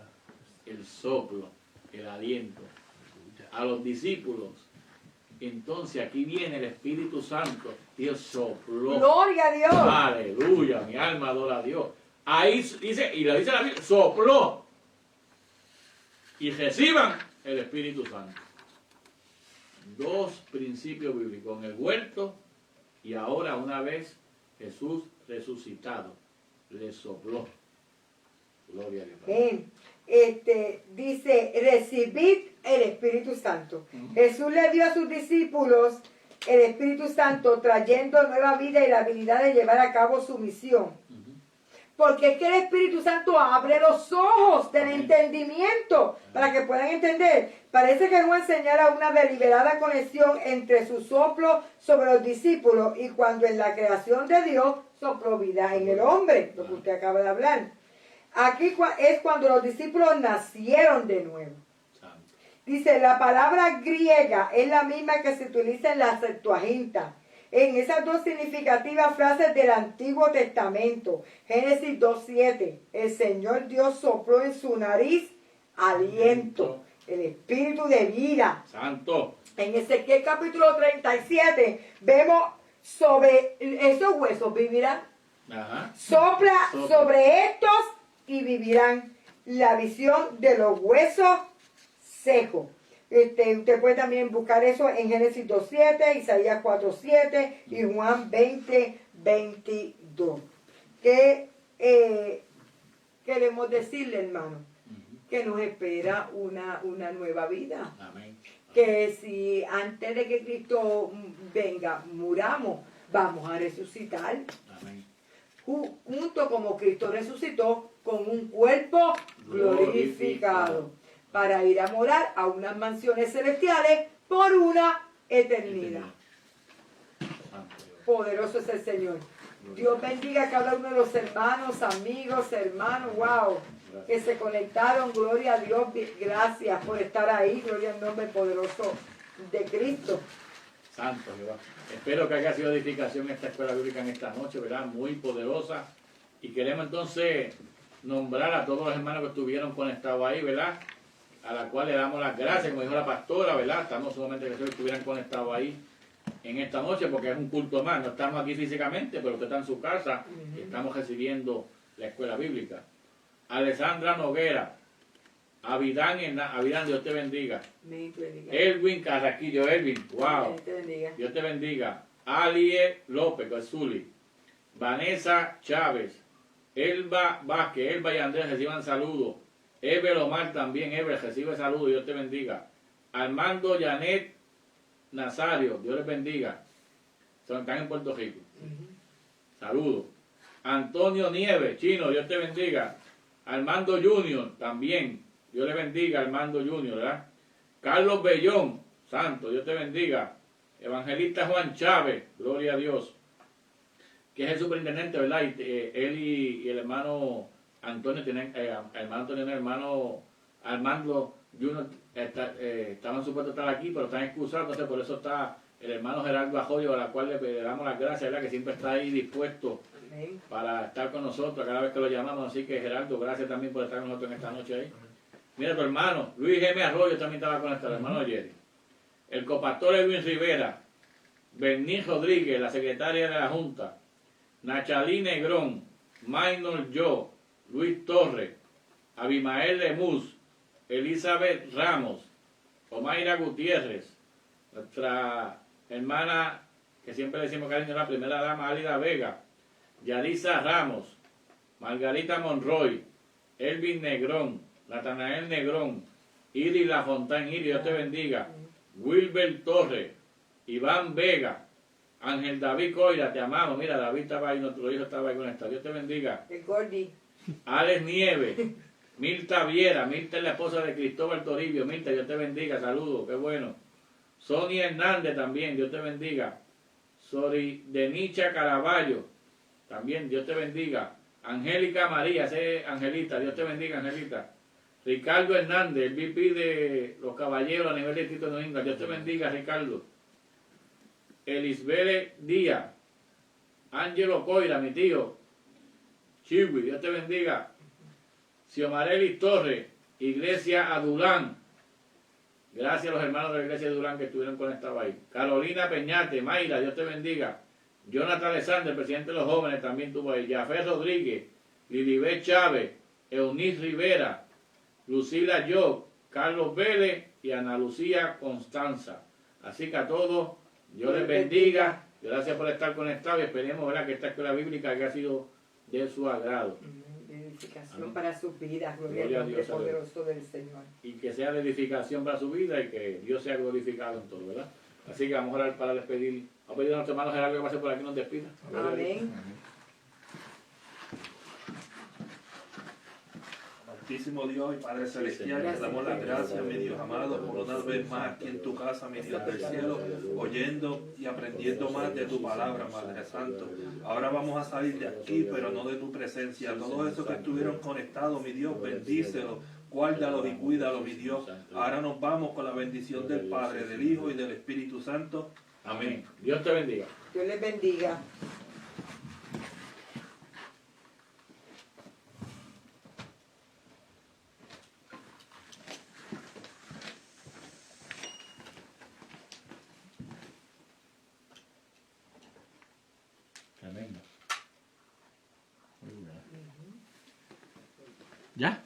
S2: el soplo, el aliento. A los discípulos, entonces aquí viene el Espíritu Santo, Dios sopló.
S1: ¡Gloria a Dios!
S2: Aleluya, mi alma adora a Dios. Ahí dice, y lo dice la Biblia, sopló. Y reciban el Espíritu Santo. Dos principios bíblicos, en el huerto y ahora una vez Jesús resucitado, le sopló. Gloria a Dios.
S1: Dice, recibid el Espíritu Santo. Jesús le dio a sus discípulos el Espíritu Santo, trayendo nueva vida y la habilidad de llevar a cabo su misión. Porque es que el Espíritu Santo abre los ojos del entendimiento para que puedan entender. Parece que Juan señala una deliberada conexión entre su soplo sobre los discípulos y cuando en la creación de Dios sopló vida en el hombre, lo que usted acaba de hablar. Aquí es cuando los discípulos nacieron de nuevo. Dice, la palabra griega es la misma que se utiliza en la Septuaginta, en esas dos significativas frases del Antiguo Testamento. Génesis 2:7, el Señor Dios sopló en su nariz aliento, el espíritu de vida.
S2: Santo.
S1: En Ezequiel capítulo 37 vemos sobre esos huesos vivirán.
S2: Ajá.
S1: Sopla sobre estos y vivirán. La visión de los huesos secos. Usted puede también buscar eso en Génesis 2:7, Isaías 4:7 y Juan 20:22. ¿Qué queremos decirle, hermano? Que nos espera una nueva vida.
S2: Amén.
S1: Que si antes de que Cristo venga, muramos, vamos a resucitar.
S2: Amén.
S1: Junto como Cristo resucitó con un cuerpo glorificado, para ir a morar a unas mansiones celestiales por una eternidad. Poderoso es el Señor. Dios bendiga a cada uno de los hermanos, amigos, hermanos, wow, que se conectaron. Gloria a Dios, gracias por estar ahí. Gloria al nombre poderoso de Cristo.
S2: Santo Jehová. Espero que haya sido edificación esta escuela bíblica en esta noche, ¿verdad? Muy poderosa. Y queremos entonces nombrar a todos los hermanos que estuvieron conectados ahí, ¿verdad? A la cual le damos las gracias, como dijo la pastora, ¿verdad? Estamos sumamente agradecidos que estuvieran conectados ahí en esta noche, porque es un culto más. No estamos aquí físicamente, pero usted está en su casa y estamos recibiendo la escuela bíblica. Alessandra Noguera, Abidán, Dios te bendiga. Elwin Carraquillo, Elwin, wow. Dios te bendiga. Alie López, Zuli. Vanessa Chávez, Elba Vázquez, Elba y Andrés reciban saludos. Eber Omar también, Eber recibe saludos, Dios te bendiga. Armando Janet Nazario, Dios les bendiga. Están en Puerto Rico. Saludos. Antonio Nieves, Chino, Dios te bendiga. Armando Junior, también, Dios le bendiga, Armando Junior, ¿verdad? Carlos Bellón, Santo, Dios te bendiga. Evangelista Juan Chávez, gloria a Dios, que es el superintendente, ¿verdad? Él y el hermano Antonio tienen, hermano Armando Junior estaban supuestos a estar aquí, pero están excusados, entonces por eso está el hermano Gerardo Ajoyo, a la cual le damos las gracias, ¿verdad? Que siempre está ahí dispuesto para estar con nosotros cada vez que lo llamamos. Así que Gerardo, gracias también por estar con nosotros en esta noche ahí. Mira tu hermano, Luis M. Arroyo también estaba conectado, hermano Jerry. El copastor Edwin Rivera, Bernín Rodríguez, la secretaria de la Junta, Nachalí Negrón, Maynor Yo, Luis Torres, Abimael Lemus, Elizabeth Ramos, Omaira Gutiérrez, nuestra hermana, que siempre decimos cariño, la primera dama, Álida Vega, Yadisa Ramos, Margarita Monroy, Elvin Negrón, Natanael Negrón, Iris Lafontán, Iris, Dios te bendiga, Wilber Torres, Iván Vega, Ángel David Coira, te amamos, mira, David estaba ahí, nuestro hijo estaba ahí conectado, Dios te bendiga,
S1: El Gordy.
S2: Alex Nieves, Mirta Viera, Mirta es la esposa de Cristóbal Toribio, Mirta, Dios te bendiga, saludos, qué bueno, Sonia Hernández también, Dios te bendiga, Sori Denicha Caraballo, también, Dios te bendiga, Angélica María, ese Angelita, Dios te bendiga, Angelita, Ricardo Hernández, el VP de los caballeros a nivel de Tito de Inga, Dios te bendiga, Ricardo, Elisbeth Díaz, Ángelo Coira, mi tío, Chiwi, Dios te bendiga, Xiomarelis Torres, Iglesia Adulán, gracias a los hermanos de la Iglesia Adulán que estuvieron conectados ahí, Carolina Peñate, Mayra, Dios te bendiga, Jonathan Alexander, presidente de los jóvenes, también tuvo ahí, Jafé Rodríguez, Lilibet Chávez, Eunice Rivera, Lucila Job, Carlos Vélez y Ana Lucía Constanza. Así que a todos, Dios les bendiga. Gracias por estar conectados y esperemos, ¿verdad?, que esta escuela bíblica haya sido de su agrado.
S1: Edificación
S2: Amén.
S1: para sus vidas,
S2: Gloria
S1: gloria
S2: a
S1: al nombre
S2: Dios,
S1: poderoso del Señor.
S2: Y que sea de edificación para su vida y que Dios sea glorificado en todo, ¿verdad? Así que vamos a orar para despedir. Vamos a pedir a nuestro hermano Gerardo que pase por aquí y nos despida. Gloria a Dios.
S1: Amén.
S3: Santísimo Dios y Padre Celestial,
S1: Señor.
S3: te damos las gracias, mi Dios amado, por una vez más aquí en tu casa, mi Dios del cielo, oyendo y aprendiendo más de tu palabra, Padre Santo. Ahora vamos a salir de aquí, pero no de tu presencia. Todos esos que estuvieron conectados, mi Dios, bendícelos, guárdalos y cuídalos, mi Dios. Ahora nos vamos con la bendición del Padre, del Hijo y del Espíritu Santo.
S2: Amén. Dios te bendiga.
S1: Dios les bendiga.
S2: Tremendo. ¿Ya?